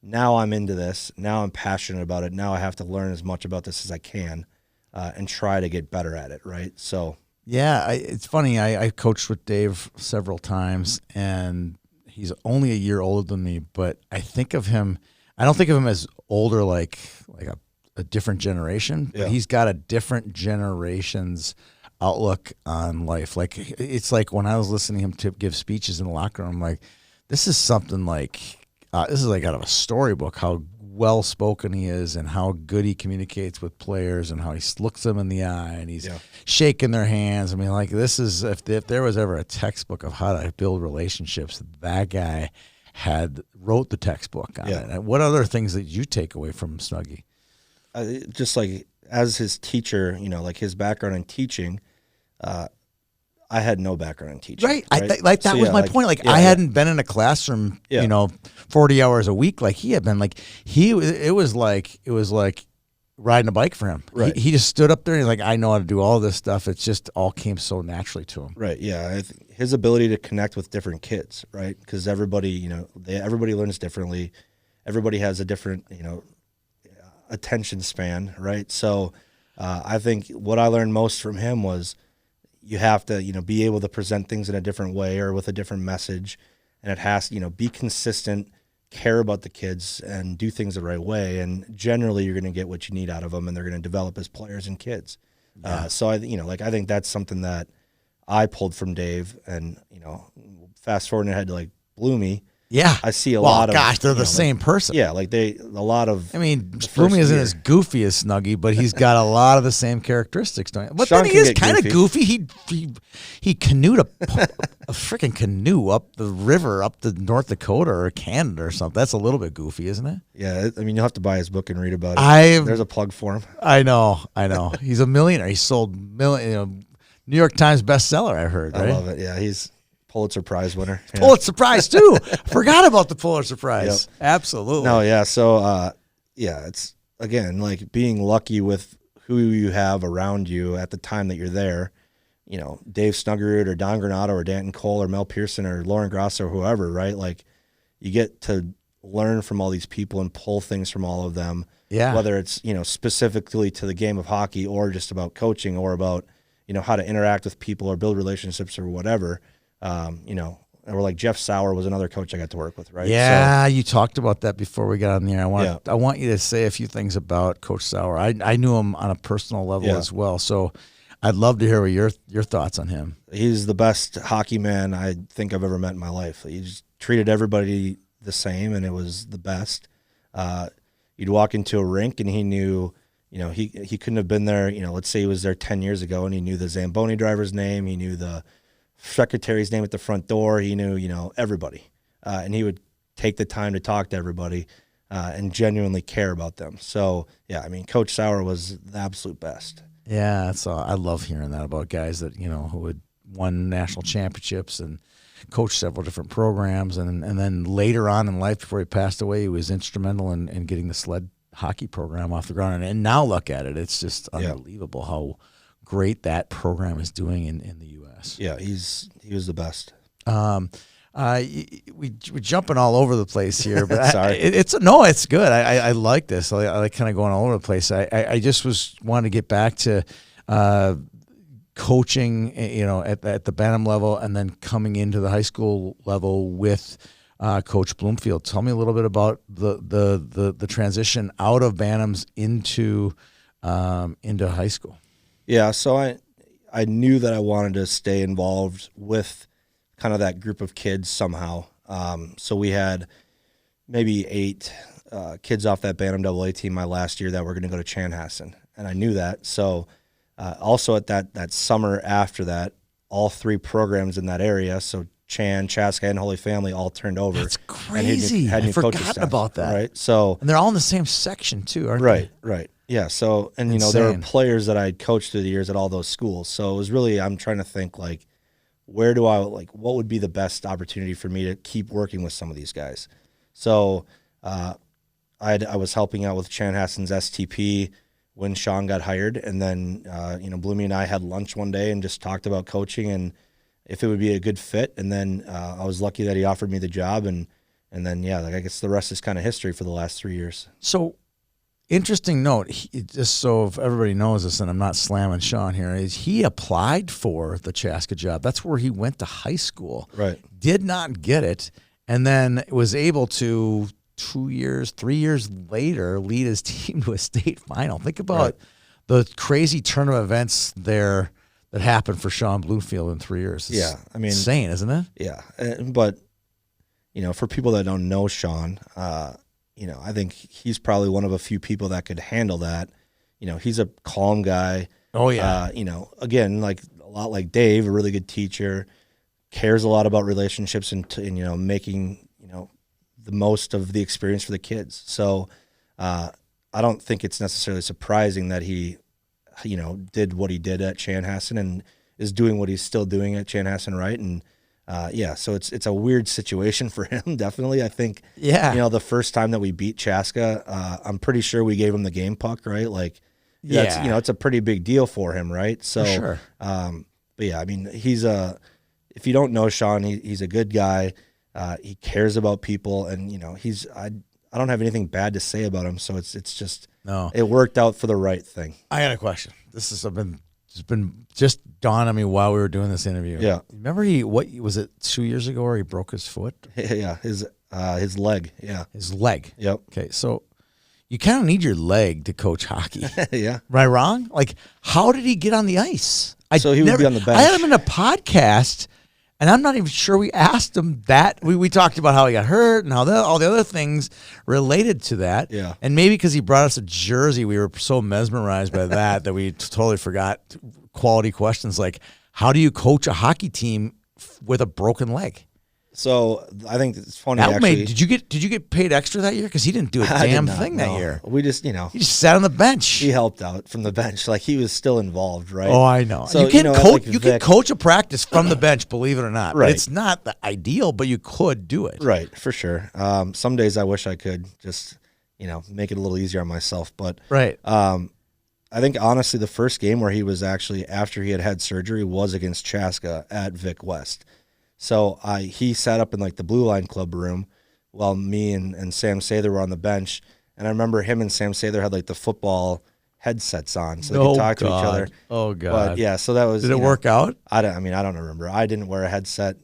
now I'm into this. Now I'm passionate about it. Now I have to learn as much about this as I can and try to get better at it. Right. So. Yeah, it's funny. I coached with Dave several times, and he's only a year older than me, but I don't think of him as older, like a different generation, but he's got a different generation's outlook on life. Like, it's like when I was listening to him to give speeches in the locker room, I'm like, this is something like, this is like out of a storybook, how well spoken he is and how good he communicates with players and how he looks them in the eye and he's shaking their hands. I mean, like, this is, if there was ever a textbook of how to build relationships, that guy wrote the textbook on it. And what other things did you take away from Snuggie? Just like as his teacher, like his background in teaching, I had no background in teaching. Right. That was my point. Like, I hadn't been in a classroom, 40 hours a week like he had been. Like, it was like riding a bike for him. Right. He just stood up there and he's like, I know how to do all this stuff. It's just all came so naturally to him. Right. Yeah. His ability to connect with different kids, right? Because everybody, everybody learns differently. everybody has a different, attention span, right? So I think what I learned most from him was you have to, be able to present things in a different way or with a different message. And it has to, be consistent, care about the kids, and do things the right way. And generally you're going to get what you need out of them, and they're going to develop as players and kids. So I think that's something that I pulled from Dave. And, fast forward ahead to like Bloomy. Yeah. I see a lot of. Gosh, they're the same person. Yeah. Like a lot of. I mean, Bloomy isn't as goofy as Snuggie, but he's got a lot of the same characteristics. But Sean then he is kind of goofy. He canoed a freaking canoe up the river up to North Dakota or Canada or something. That's a little bit goofy, isn't it? Yeah. I mean, you'll have to buy his book and read about it. There's a plug for him. I know. He's a millionaire. He sold New York Times bestseller, I heard. Right? I love it. Yeah. He's Pulitzer Prize winner. Yeah. Pulitzer Prize too. Forgot about the Pulitzer Prize. Yep. Absolutely. No, yeah. So, it's again like being lucky with who you have around you at the time that you're there. Dave Snuggerud or Don Granato or Danton Cole or Mel Pearson or Lauren Grosso or whoever, right? Like you get to learn from all these people and pull things from all of them. Yeah. Whether it's, specifically to the game of hockey or just about coaching or about, how to interact with people or build relationships or whatever. Or like Jeff Sauer was another coach I got to work with, right? Yeah, you talked about that before we got on the air. I want you to say a few things about Coach Sauer. I knew him on a personal level as well, so I'd love to hear your thoughts on him. He's the best hockey man I think I've ever met in my life. He just treated everybody the same, and it was the best. You'd walk into a rink, and he knew, he couldn't have been there. Let's say he was there 10 years ago, and he knew the Zamboni driver's name. He knew the secretary's name at the front door. He knew, everybody. And he would take the time to talk to everybody and genuinely care about them. So, yeah, I mean, Coach Sauer was the absolute best. Yeah, I love hearing that about guys that, who had won national championships and coached several different programs. And then later on in life, before he passed away, he was instrumental in getting the sled hockey program off the ground. And now look at it. It's just unbelievable how great that program is doing in the U.S. Yeah, he was the best. We're jumping all over the place here, but sorry, it's good. I like this. I like kind of going all over the place. I just wanted to get back to coaching, at the Bantam level, and then coming into the high school level with Coach Bloomfield. Tell me a little bit about the transition out of Bantams into high school. Yeah, so I knew that I wanted to stay involved with kind of that group of kids somehow. So we had maybe 8 kids off that Bantam AA team my last year that were going to go to Chanhassen, and I knew that. So also at that summer after that, all 3 programs in that area, so Chan, Chaska, and Holy Family all turned over. That's crazy. I forgot about that. Right. So and they're all in the same section too, aren't they? Right. Right. Yeah. So and there were players that I had coached through the years at all those schools. So it was really I'm trying to think like what would be the best opportunity for me to keep working with some of these guys. So I was helping out with Chanhassen's STP when Sean got hired, and then Bloomy and I had lunch one day and just talked about coaching and if it would be a good fit. And then I was lucky that he offered me the job, and then I guess the rest is kind of history for the last 3 years. So, interesting note, just so if everybody knows this, and I'm not slamming Sean here, is he applied for the Chaska job. That's where he went to high school. Right. Did not get it, and then was able to 3 years later lead his team to a state final. Think about the crazy turn of events there that happened for Sean Bloomfield in 3 years. It's insane, isn't it? Yeah, but for people that don't know Sean, I think he's probably one of a few people that could handle that. He's a calm guy. Oh yeah. Again, like a lot like Dave, a really good teacher, cares a lot about relationships and making the most of the experience for the kids. So I don't think it's necessarily surprising that he did what he did at Chanhassen and is doing what he's still doing at Chanhassen, right? And so it's a weird situation for him, definitely. I think, the first time that we beat Chaska, I'm pretty sure we gave him the game puck, right? Like, it's a pretty big deal for him, right? So, sure. But yeah, I mean, if you don't know Sean, he's a good guy. He cares about people, and I don't have anything bad to say about him. So it's just No. it worked out for the right thing. I got a question. This has been just dawned on me while we were doing this interview. Yeah. Remember what was it 2 years ago where he broke his foot? Yeah, his leg. Yeah. His leg. Yep. Okay, so you kind of need your leg to coach hockey. Yeah. Am I wrong? Like, how did he get on the ice? So he would be on the bench. I had him in a podcast, and I'm not even sure we asked him that. We talked about how he got hurt and how all the other things related to that. Yeah. And maybe because he brought us a jersey, we were so mesmerized by that that we totally forgot quality questions like, how do you coach a hockey team with a broken leg? So I think it's funny. Actually, Did you get paid extra that year? Because he didn't do a I did damn not, thing no. that year. We just, He just sat on the bench. he helped out from the bench. Like he was still involved, right? Oh, I know. So you can coach. like You can Vic- coach a practice from the bench. Believe it or not, Right. It's not the ideal, but you could do it. Right, for sure. Some days I wish I could just, make it a little easier on myself. But Right. I think honestly, the first game where he was actually after he had surgery was against Chaska at Vic West. So he sat up in like the Blue Line Club room while me and Sam Sather were on the bench. And I remember him and Sam Sather had like the football headsets on so they could talk to each other. Oh God. But yeah, so that was. Did it work out? I don't remember. I didn't wear a headset.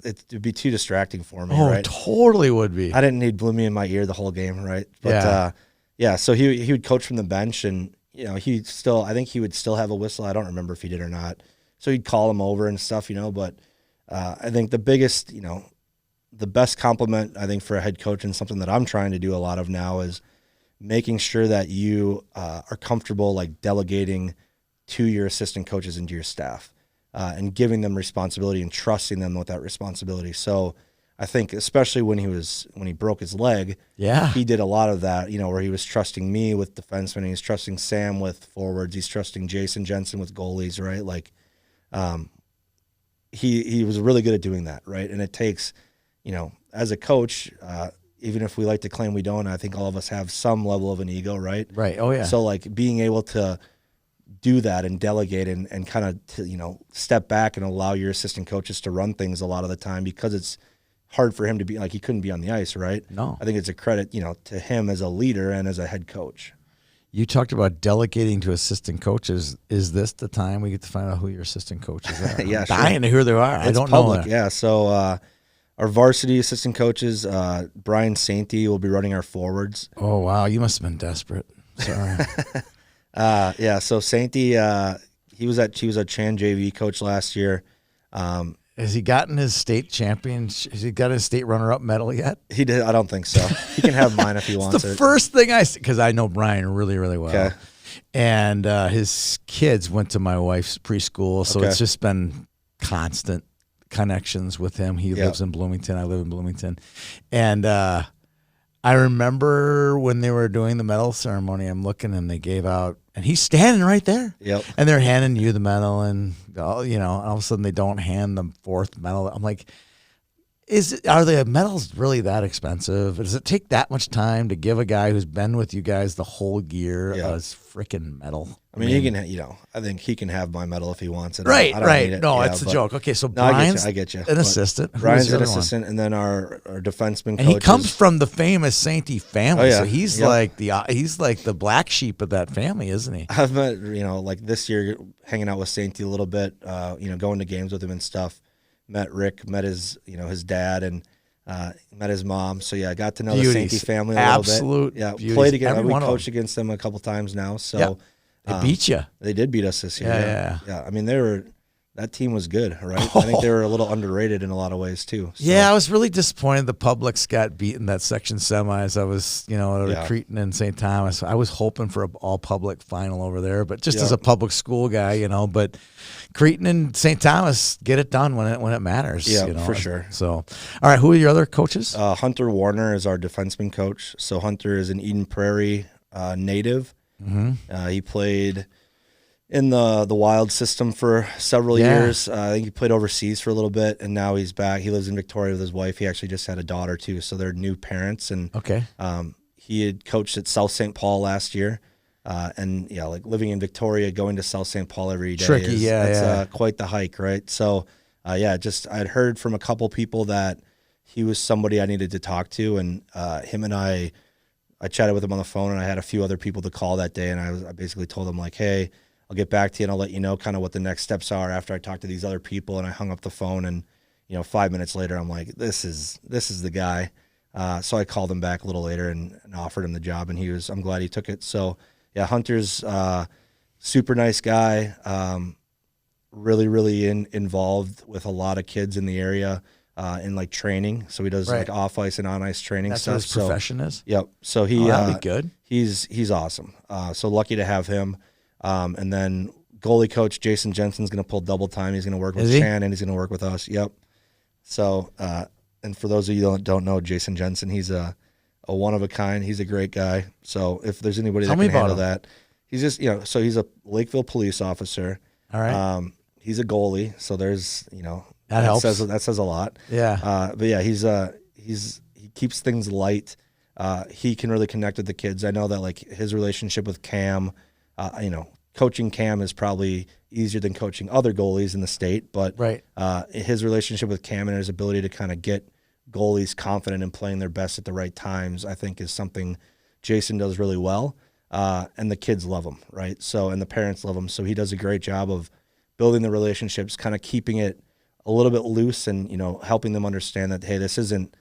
It'd be too distracting for me, Oh, right? totally would be. I didn't need Bloomy in my ear the whole game, right? Yeah. But yeah, so he would coach from the bench, and I think he would still have a whistle. I don't remember if he did or not. So he'd call him over and stuff, but I think the biggest, the best compliment I think for a head coach, and something that I'm trying to do a lot of now, is making sure that you are comfortable like delegating to your assistant coaches and to your staff, and giving them responsibility and trusting them with that responsibility. So I think especially when he broke his leg, Yeah. he did a lot of that, where he was trusting me with defensemen, he's trusting Sam with forwards, he's trusting Jason Jensen with goalies, right? Like, he was really good at doing that, right? And it takes, as a coach, even if we like to claim we don't, I think all of us have some level of an ego, right? Right. Oh yeah. So like being able to do that and delegate and kind of, step back and allow your assistant coaches to run things a lot of the time, because it's hard for him to be like, he couldn't be on the ice, right? No. I think it's a credit, to him as a leader and as a head coach. You talked about delegating to assistant coaches. Is this the time we get to find out who your assistant coaches are? Yeah, I'm sure. dying to hear who they are. I It's don't public, know that. yeah. So our varsity assistant coaches, Brian Sainty will be running our forwards. Oh wow, you must have been desperate. Sorry. Yeah, so Sainty, he was a Chan JV coach last year. Has he gotten his state champion? Has he got his state runner-up medal yet? He did. I don't think so. He can have mine if he wants The it. first thing because I know Brian really, really well. Okay. And his kids went to my wife's preschool, so Okay. it's just been constant connections with him. He Yep. lives in Bloomington. I live in Bloomington. And I remember when they were doing the medal ceremony, I'm looking and they gave out, and he's standing right there. Yep. And they're handing you the medal, and all of a sudden they don't hand the fourth medal. I'm like, are the medals really that expensive? Does it take that much time to give a guy who's been with you guys the whole year Yeah. a freaking medal? I mean, he can, I think he can have my medal if he wants it. Right, I don't right. need it. No, Yeah, it's a but- joke. Okay, so No, I Brian's get you. an But assistant. Who Brian's was the an other one? assistant, and then our defenseman And coach. he comes from the famous Sainty family, Oh, yeah. so he's Yep. like the black sheep of that family, isn't he? I've met, like this year, hanging out with Sainty a little bit, going to games with him and stuff. Met Rick, met his, his dad, and met his mom. So yeah, I got to know the Beauties. Sainty family a Absolute little bit. Yeah, beauties. played against. Every We one of coached against them a couple times now. So Yep. They beat you. they did beat us this year. Yeah. I mean, that team was good, right? I think they were a little underrated in a lot of ways too. So, Yeah, I was really disappointed the Publix got beaten that section semis. I was, at Cretin and St. Thomas. I was hoping for an all public final over there, but just as a public school guy, but Cretin and St. Thomas get it done when it matters. Yeah, for sure. So, all right, who are your other coaches? Hunter Warner is our defenseman coach. So Hunter is an Eden Prairie native. Mm-hmm. He played in the Wild system for several Yeah. years. I think he played overseas for a little bit, and now he's back. He lives in Victoria with his wife. He actually just had a daughter too, so they're new parents. And Okay. he had coached at South St. Paul last year. And yeah, like living in Victoria, going to South St. Paul every day Tricky, that's quite the hike, right? So I'd heard from a couple people that he was somebody I needed to talk to, and him and I I chatted with him on the phone, and I had a few other people to call that day, and I basically told them like, hey, I'll get back to you and I'll let you know kind of what the next steps are after I talk to these other people. And I hung up the phone, and 5 minutes later, I'm like, this is the guy. So I called him back a little later and offered him the job, and I'm glad he took it. So yeah, Hunter's super nice guy. Really, really involved with a lot of kids in the area in like training. So he does like off ice and on ice training That's stuff. what his profession is. Yep. So he that'd be good. He's awesome. So lucky to have him. And then goalie coach Jason Jensen's going to pull double time. He's going to work with Chan, and he's going to work with us. Yep. So and for those of you that don't know Jason Jensen, he's a one of a kind. He's a great guy. So if there's anybody that can handle that, he's just so he's a Lakeville police officer. All right. He's a goalie, so there's that helps. That says a lot. Yeah. But yeah, he keeps things light. He can really connect with the kids. I know that like his relationship with Cam, coaching Cam is probably easier than coaching other goalies in the state, but his relationship with Cam and his ability to kind of get goalies confident in playing their best at the right times, I think is something Jason does really well. And the kids love him, right? So, and the parents love him. So he does a great job of building the relationships, kind of keeping it a little bit loose and, helping them understand that, hey, this isn't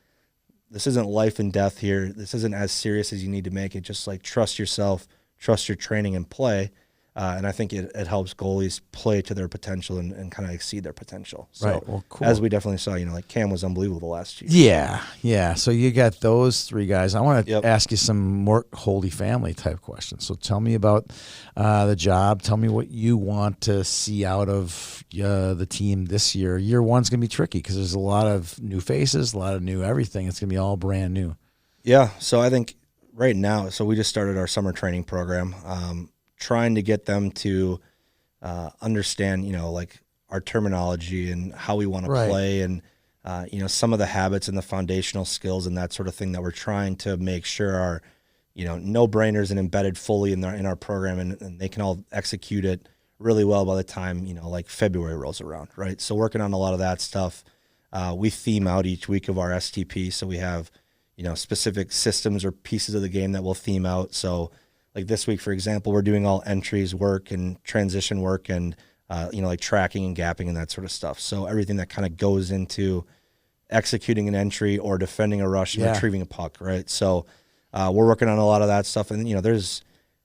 life and death here. This isn't as serious as you need to make it. Just like trust yourself, trust your training and play. And I think it helps goalies play to their potential and kind of exceed their potential. So well, cool. As we definitely saw, like Cam was unbelievable last year. Yeah. So you got those three guys. I want to ask you some more Holy Family type questions. So tell me about the job. Tell me what you want to see out of the team this year. Year one's going to be tricky because there's a lot of new faces, a lot of new everything. It's going to be all brand new. Yeah. So I think right now, so we just started our summer training program. Trying to get them to understand, like our terminology and how we want to play and, some of the habits and the foundational skills and that sort of thing that we're trying to make sure are, no-brainers and embedded fully in our program and they can all execute it really well by the time, like February rolls around, right? So working on a lot of that stuff. We theme out each week of our STP. So we have, specific systems or pieces of the game that we'll theme out. So like this week, for example, we're doing all entries work and transition work and, like tracking and gapping and that sort of stuff. So everything that kind of goes into executing an entry or defending a rush and retrieving a puck, right? So we're working on a lot of that stuff. And,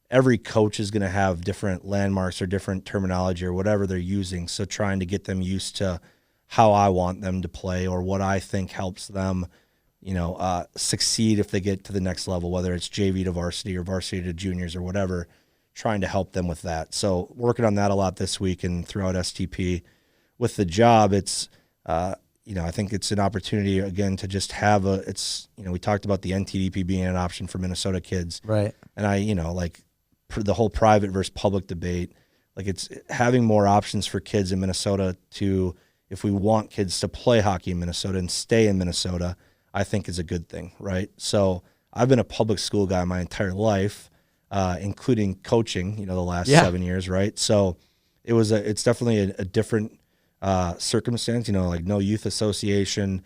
every coach is going to have different landmarks or different terminology or whatever they're using. So trying to get them used to how I want them to play or what I think helps them succeed if they get to the next level, whether it's JV to varsity or varsity to juniors or whatever, trying to help them with that. So working on that a lot this week and throughout STP. With the job, it's, I think it's an opportunity again to just have we talked about the NTDP being an option for Minnesota kids. Right. And the whole private versus public debate, like it's having more options for kids in Minnesota to, if we want kids to play hockey in Minnesota and stay in Minnesota, I think is a good thing, right? So I've been a public school guy my entire life, including coaching, the last 7 years, right? So it's definitely a different circumstance, like no youth association.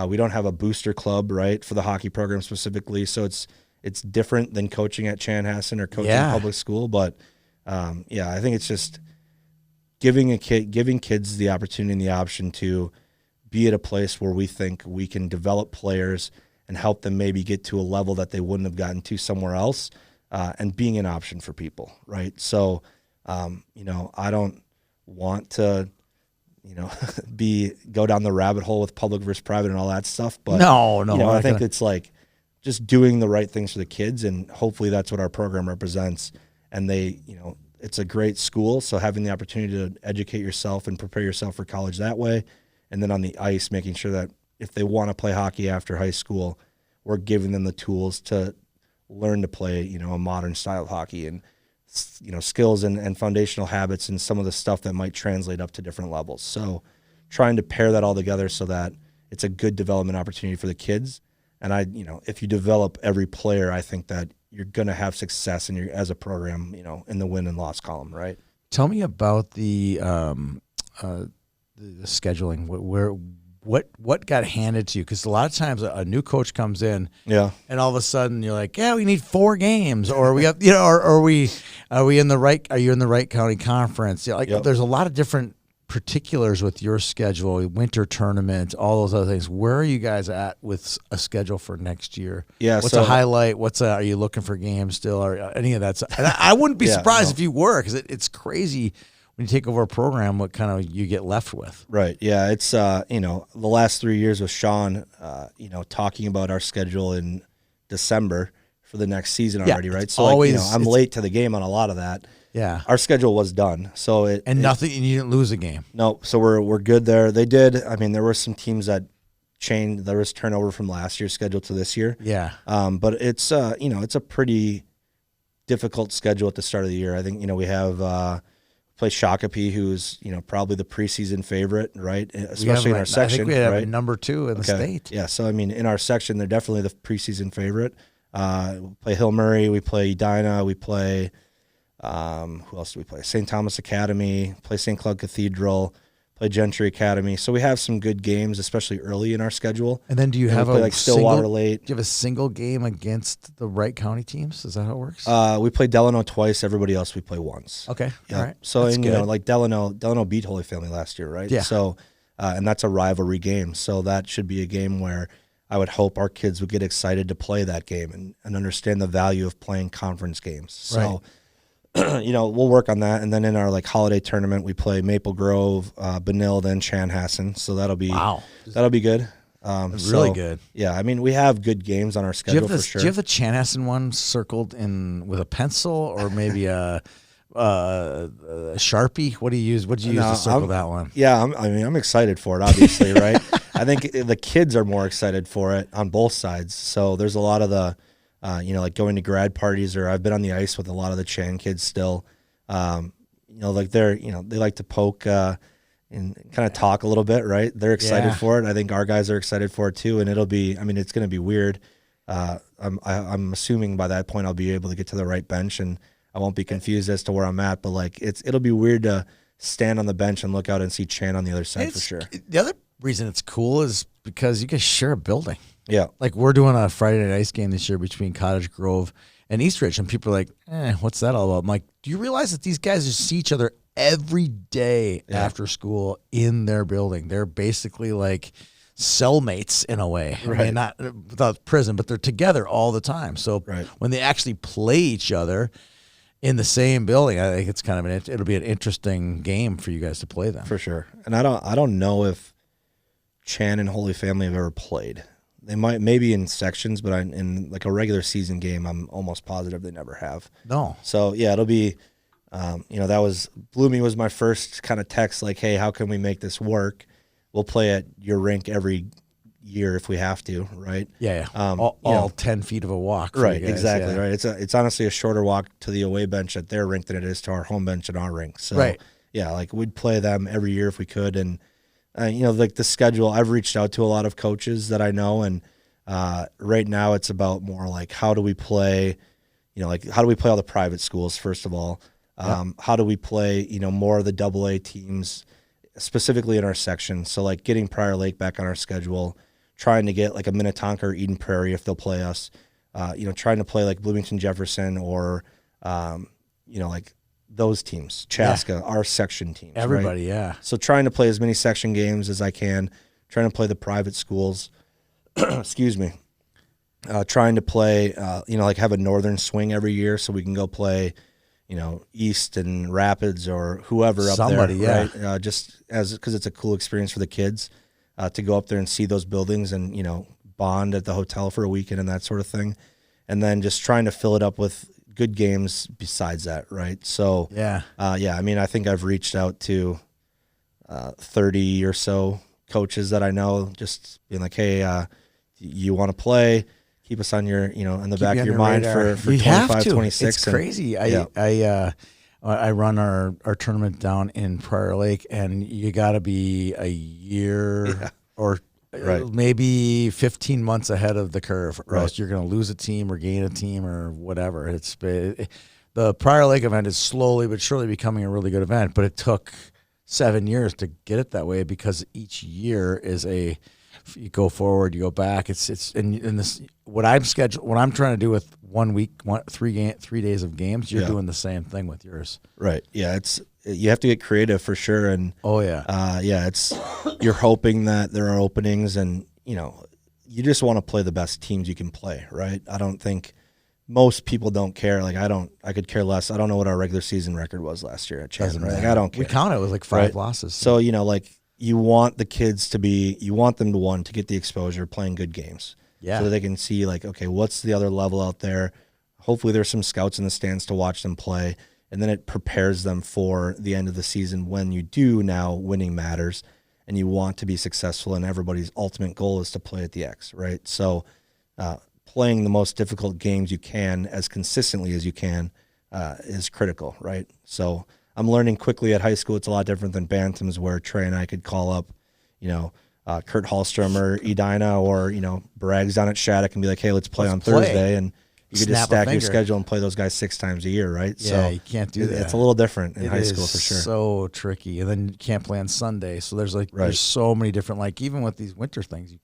We don't have a booster club, right, for the hockey program specifically. So it's different than coaching at Chanhassen or coaching public school. But I think it's just giving kids the opportunity and the option to be at a place where we think we can develop players and help them maybe get to a level that they wouldn't have gotten to somewhere else, and being an option for people, right? So, I don't want to, go down the rabbit hole with public versus private and all that stuff, but no, I think it's like just doing the right things for the kids, and hopefully that's what our program represents. And they, it's a great school, so having the opportunity to educate yourself and prepare yourself for college that way. And then on the ice, making sure that if they want to play hockey after high school, we're giving them the tools to learn to play, a modern style of hockey and, skills and foundational habits and some of the stuff that might translate up to different levels. So trying to pair that all together so that it's a good development opportunity for the kids. And if you develop every player, I think that you're going to have success as a program, in the win and loss column, right? Tell me about the scheduling. what got handed to you? Because a lot of times a new coach comes in, Yeah. and all of a sudden you're like, yeah, we need 4 games, or we have, you know, or are we in the right? Are you in the Wright County Conference? You know, like Yep. there's a lot of different particulars with your schedule, winter tournament, all those other things. Where are you guys at with a schedule for next year? Yeah, What's so- a highlight? Are you looking for games still, or any of that? And I wouldn't be Yeah, surprised no. if you were, because it's crazy when you take over a program, what kind of you get left with. Right. Yeah. It's, you know, the last 3 years with Sean, you know, talking about our schedule in December for the next season Yeah, already, right? it's So, like, you know, always- I'm it's- late to the game on a lot of that. Yeah. Our schedule was done. So And nothing, and you didn't lose a game. no, so we're good there. They did. I mean, there were some teams that changed. There was turnover from last year's schedule to this year. Yeah. But it's you know, it's a pretty difficult schedule at the start of the year. I think, you know, we have play Shakopee, who's, you know, probably the preseason favorite, right? Especially in our section. I think we have right? number 2 in the state. Yeah, so I mean, in our section, they're definitely the preseason favorite. We play Hill Murray, we play Edina, we play who else do we play? St. Thomas Academy, play St. Cloud Cathedral, play Gentry Academy. So we have some good games, especially early in our schedule. And then do you And we have play, a like, Stillwater single, late. Do you have a single game against the Wright County teams? Is that how it works? We play Delano twice. Everybody else we play once. Okay. Yeah. All right. So, That's and, you know, good. like Delano beat Holy Family last year, right? Yeah. So, and that's a rivalry game. So that should be a game where I would hope our kids would get excited to play that game and understand the value of playing conference games. So, you know, we'll work on that. And then in our like holiday tournament, we play Maple Grove, Benilde, and Chanhassen. So that'll be good. Really good. Yeah, I mean, we have good games on our Do you schedule have for this? sure. Do you have the Chanhassen one circled in with a pencil, or maybe a Sharpie? What do you use? What do you use No, to circle I'm- that one? Yeah, I'm excited for it, obviously, right? I think the kids are more excited for it on both sides. So there's a lot of the, you know, like going to grad parties, or I've been on the ice with a lot of the Chan kids still. You know, like you know, they like to poke and kind of talk a little bit, right? They're excited Yeah. for it. I think our guys are excited for it too, and it'll be. I mean, it's going to be weird. I'm assuming by that point I'll be able to get to the right bench, and I won't be confused as to where I'm at. But like, it'll be weird to stand on the bench and look out and see Chan on the other side for sure. The other reason it's cool is because you guys share a building. Yeah. Like we're doing a Friday night ice game this year between Cottage Grove and Eastridge, and people are like, what's that all about? I'm like, do you realize that these guys just see each other every day after school in their building? They're basically like cellmates in a way. I mean, not without prison, but they're together all the time. So when they actually play each other in the same building, I think it's kind of it'll be an interesting game for you guys to play them. For sure. And I don't know if Chan and Holy Family have ever played. They might, maybe in sections, but in like a regular season game, I'm almost positive they never have. No. So yeah, it'll be, you know, that was Bloomy was my first kind of text like, hey, how can we make this work? We'll play at your rink every year if we have to, right? Yeah. you know, 10 feet of a walk. For Right, you guys, exactly, yeah. right. It's honestly a shorter walk to the away bench at their rink than it is to our home bench at our rink. So Right. yeah, like we'd play them every year if we could, and you know, like the schedule. I've reached out to a lot of coaches that I know, and right now it's about more like how do we play, you know, like how do we play all the private schools first of all. How do we play, you know, more of the AA teams, specifically in our section. So like getting Prior Lake back on our schedule, trying to get like a Minnetonka or Eden Prairie if they'll play us, you know, trying to play like Bloomington Jefferson or, you know, like those teams, Chaska, our section teams. Everybody, right? yeah. So trying to play as many section games as I can, trying to play the private schools, excuse me, trying to play, you know, like have a northern swing every year so we can go play, you know, East and Rapids or whoever up Somebody, there, yeah. right? Just because it's a cool experience for the kids to go up there and see those buildings and, you know, bond at the hotel for a weekend and that sort of thing. And then just trying to fill it up with good games besides that, right? So, Yeah. yeah, I mean, I think I've reached out to 30 or so coaches that I know, just being like, hey, you want to play? Keep us on your, you know, in the back of your mind radar. for You 25, have to. 26. It's and- crazy. yeah. I run our tournament down in Prior Lake, and you got to be a year or Right. maybe 15 months ahead of the curve, or Right. else you're going to lose a team or gain a team or whatever. The Prior Lake event is slowly but surely becoming a really good event, but it took 7 years to get it that way, because each year is you go forward, you go back. It's in this what I'm trying to do with 1 week, 3 days of games. You're doing the same thing with yours, right? Yeah, you have to get creative for sure. And you're hoping that there are openings, and you just want to play the best teams you can play, right? I don't think most people don't care. Like I could care less. I don't know what our regular season record was last year at Chandler. Right? Like I don't care. We count it with like 5 losses. So you want the kids to get the exposure, playing good games. Yeah. So that they can see okay, what's the other level out there? Hopefully there's some scouts in the stands to watch them play, and then it prepares them for the end of the season when you do now winning matters, and you want to be successful, and everybody's ultimate goal is to play at the X, right? So playing the most difficult games you can as consistently as you can is critical, right? So I'm learning quickly at high school. It's a lot different than Bantams, where Trey and I could call up, Kurt Hallstrom or Edina or, Braggs down at Shattuck and be like, hey, let's play on Thursday. And you could just stack your schedule and play those guys 6 times a year, right? Yeah, so you can't do that. It's a little different in high school for sure. So tricky. And then you can't play on Sunday. So there's so many different, even with these winter things,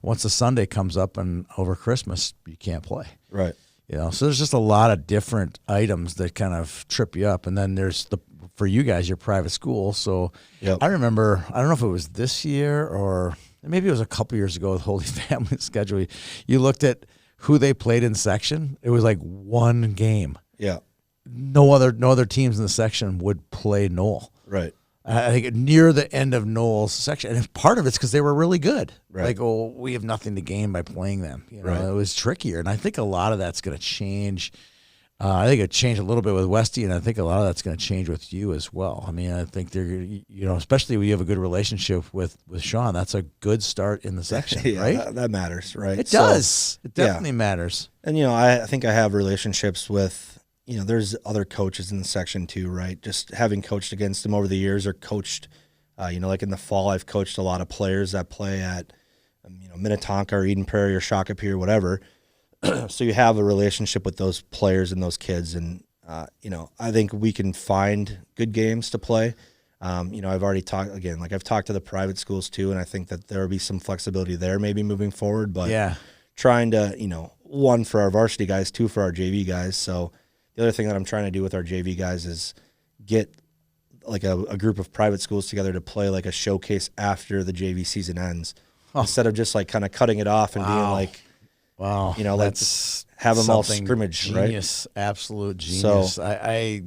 once a Sunday comes up and over Christmas, you can't play. Right. So there's just a lot of different items that kind of trip you up. And then there's for you guys, your private school. So I remember, I don't know if it was this year or maybe it was a couple years ago with Holy Family schedule. You looked at who they played in section. It was like one game. Yeah. No other teams in the section would play Knoll. Right. I think near the end of Knoll's section, and part of it's because they were really good. Right. We have nothing to gain by playing them. Right. It was trickier, and I think a lot of that's going to change. I think it changed a little bit with Westy, and I think a lot of that's going to change with you as well. I mean, I think they're, especially when you have a good relationship with Sean, that's a good start in the section, right? That matters, right? It does. It definitely matters. And I think I have relationships with. There's other coaches in the section too, right? Just having coached against them over the years, or coached, like in the fall, I've coached a lot of players that play at, Minnetonka or Eden Prairie or Shakopee or whatever. So you have a relationship with those players and those kids, and I think we can find good games to play. I've already talked again, I've talked to the private schools too, and I think that there will be some flexibility there, maybe moving forward. But trying to, 1 for our varsity guys, 2 for our JV guys. So. The other thing that I'm trying to do with our JV guys is get a group of private schools together to play a showcase after the JV season ends, instead of just kind of cutting it off and being wow, let's have them all scrimmage, genius, right? Absolute genius. So, I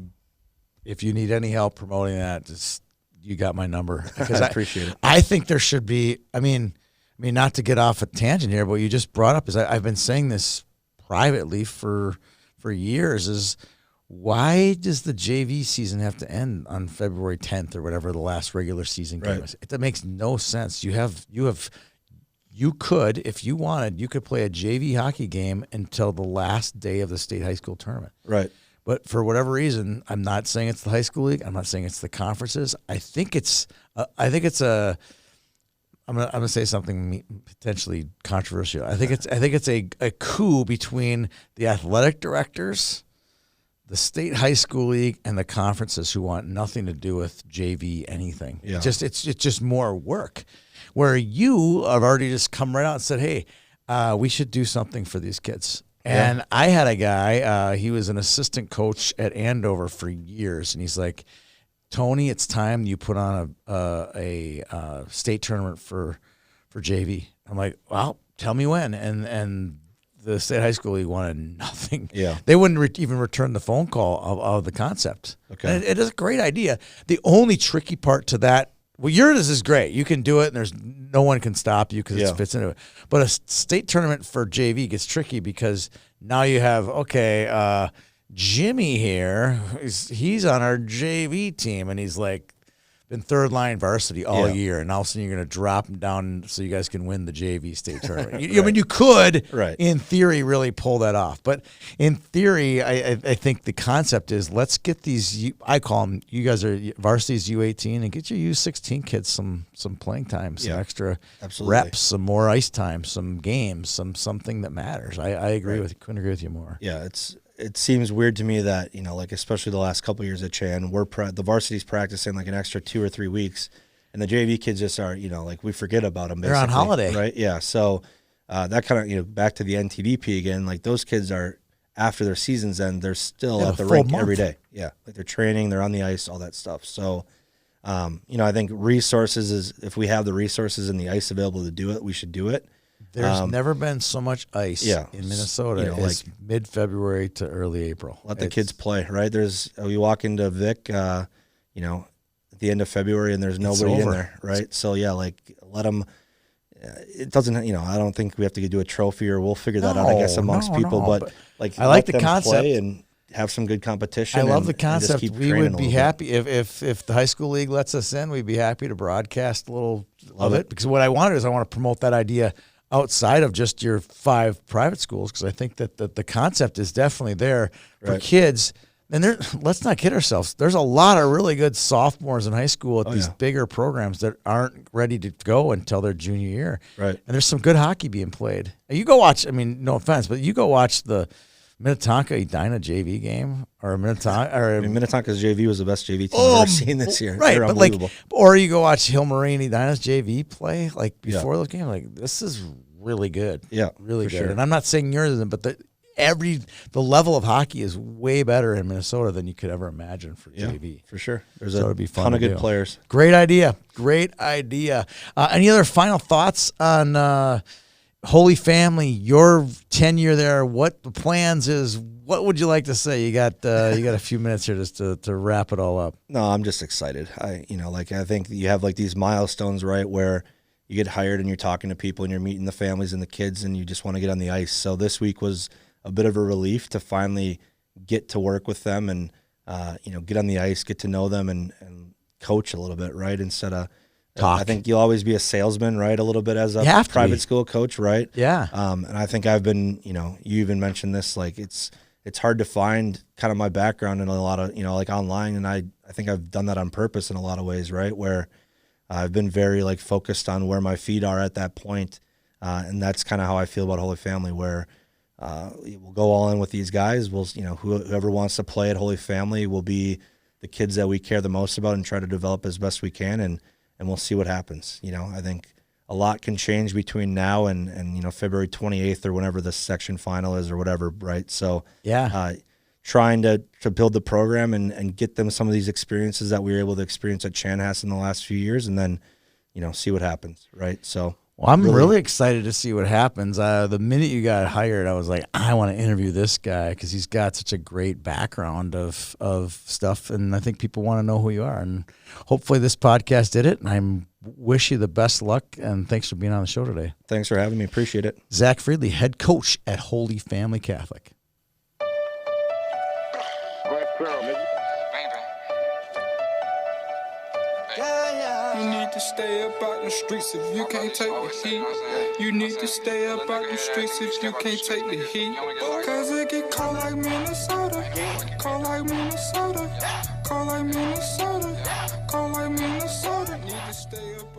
if you need any help promoting that, just you got my number. I appreciate it. I think there should be. I mean, not to get off a tangent here, but what you just brought up is I've been saying this privately for years, is why does the JV season have to end on February 10th or whatever the last regular season game is? That makes no sense. You could, if you wanted, you could play a JV hockey game until the last day of the state high school tournament. Right. But for whatever reason, I'm not saying it's the high school league. I'm not saying it's the conferences. I think it's a. I'm gonna say something potentially controversial. I think it's a coup between the athletic directors, the state high school league, and the conferences, who want nothing to do with JV anything. Yeah. It's just more work. Where you have already just come right out and said, hey, we should do something for these kids. And I had a guy, he was an assistant coach at Andover for years, and he's like, Tony, it's time you put on a state tournament for JV. I'm like, well, tell me when. And the state high school league wanted nothing. Yeah, they wouldn't even return the phone call of the concept. Okay, and it is a great idea. The only tricky part to that, well, yours is great. You can do it, and there's no one can stop you because it fits into it. But a state tournament for JV gets tricky because now you have Jimmy here, he's on our JV team, and he's been third line varsity all year, and all of a sudden you're going to drop him down so you guys can win the JV state tournament. I mean, you could, in theory, really pull that off. But in theory, I think the concept is let's get these, I call them, you guys are varsities U18, and get your U16 kids some playing time, some extra reps, some more ice time, some games, something that matters. I agree with you. Couldn't agree with you more. Yeah, it seems weird to me that, like especially the last couple of years at Chan, the varsity's practicing like an extra 2 or 3 weeks, and the JV kids just are, like we forget about them. They're on holiday, right? Yeah. So that kind of, back to the NTDP again. Like those kids are, after their season's end, they're still at the rink every day. Yeah, like they're training, they're on the ice, all that stuff. So, I think resources is, if we have the resources and the ice available to do it, we should do it. There's never been so much ice in Minnesota as mid-February to early April. Let the kids play, right? You walk into Vic, at the end of February, and there's nobody in there, right? So yeah, let them. It doesn't, I don't think we have to do a trophy, or we'll figure that out, I guess, amongst people. But I like the concept play and have some good competition. I love the concept. We would be happy if the high school league lets us in. We'd be happy to broadcast a little of it, because what I want to promote that idea outside of just your 5 private schools, because I think that the concept is definitely there for kids. And let's not kid ourselves. There's a lot of really good sophomores in high school at these bigger programs that aren't ready to go until their junior year. Right. And there's some good hockey being played. You go watch, no offense, but you go watch the Minnetonka Edina JV game, or Minnetonka's JV was the best JV team I've ever seen this year. Right, They're but unbelievable. or you go watch Hill Marine Edina's JV play before those games. This is really good. Yeah, really good. Sure. And I'm not saying yours isn't, but the level of hockey is way better in Minnesota than you could ever imagine for JV. For sure. There's it'd be fun ton of to good do. players. Great idea. Any other final thoughts on Holy Family, your tenure there? What the plans is? What would you like to say? You got a few minutes here just to wrap it all up. No, I'm just excited. I think you have these milestones, right, where you get hired and you're talking to people and you're meeting the families and the kids, and you just want to get on the ice. So this week was a bit of a relief to finally get to work with them and get on the ice, get to know them, and coach a little bit, right, instead of talk. I think you'll always be a salesman, right, a little bit as a private school coach, right? Yeah. And I think I've been, you even mentioned this, it's hard to find kind of my background in a lot of, online, and I think I've done that on purpose in a lot of ways, right, where I've been very focused on where my feet are at that point, and that's kind of how I feel about Holy Family, where we'll go all in with these guys. We'll, whoever wants to play at Holy Family will be the kids that we care the most about and try to develop as best we can, and we'll see what happens. I think a lot can change between now and February 28th or whenever the section final is or whatever, right? So trying to build the program and get them some of these experiences that we were able to experience at Chanhassen in the last few years, and then see what happens, right? So well, I'm really excited to see what happens. The minute you got hired, I was like, I want to interview this guy because he's got such a great background of stuff, and I think people want to know who you are. And hopefully this podcast did it, and I wish you the best luck, and thanks for being on the show today. Thanks for having me. Appreciate it. Zach Friedley, head coach at Holy Family Catholic. You need to stay up out the streets if you can't take the heat. You need to stay up out the streets if you can't take the heat. Cause it get cold like Minnesota. Cold like Minnesota. Cold like Minnesota. Cold like Minnesota. Need to stay up.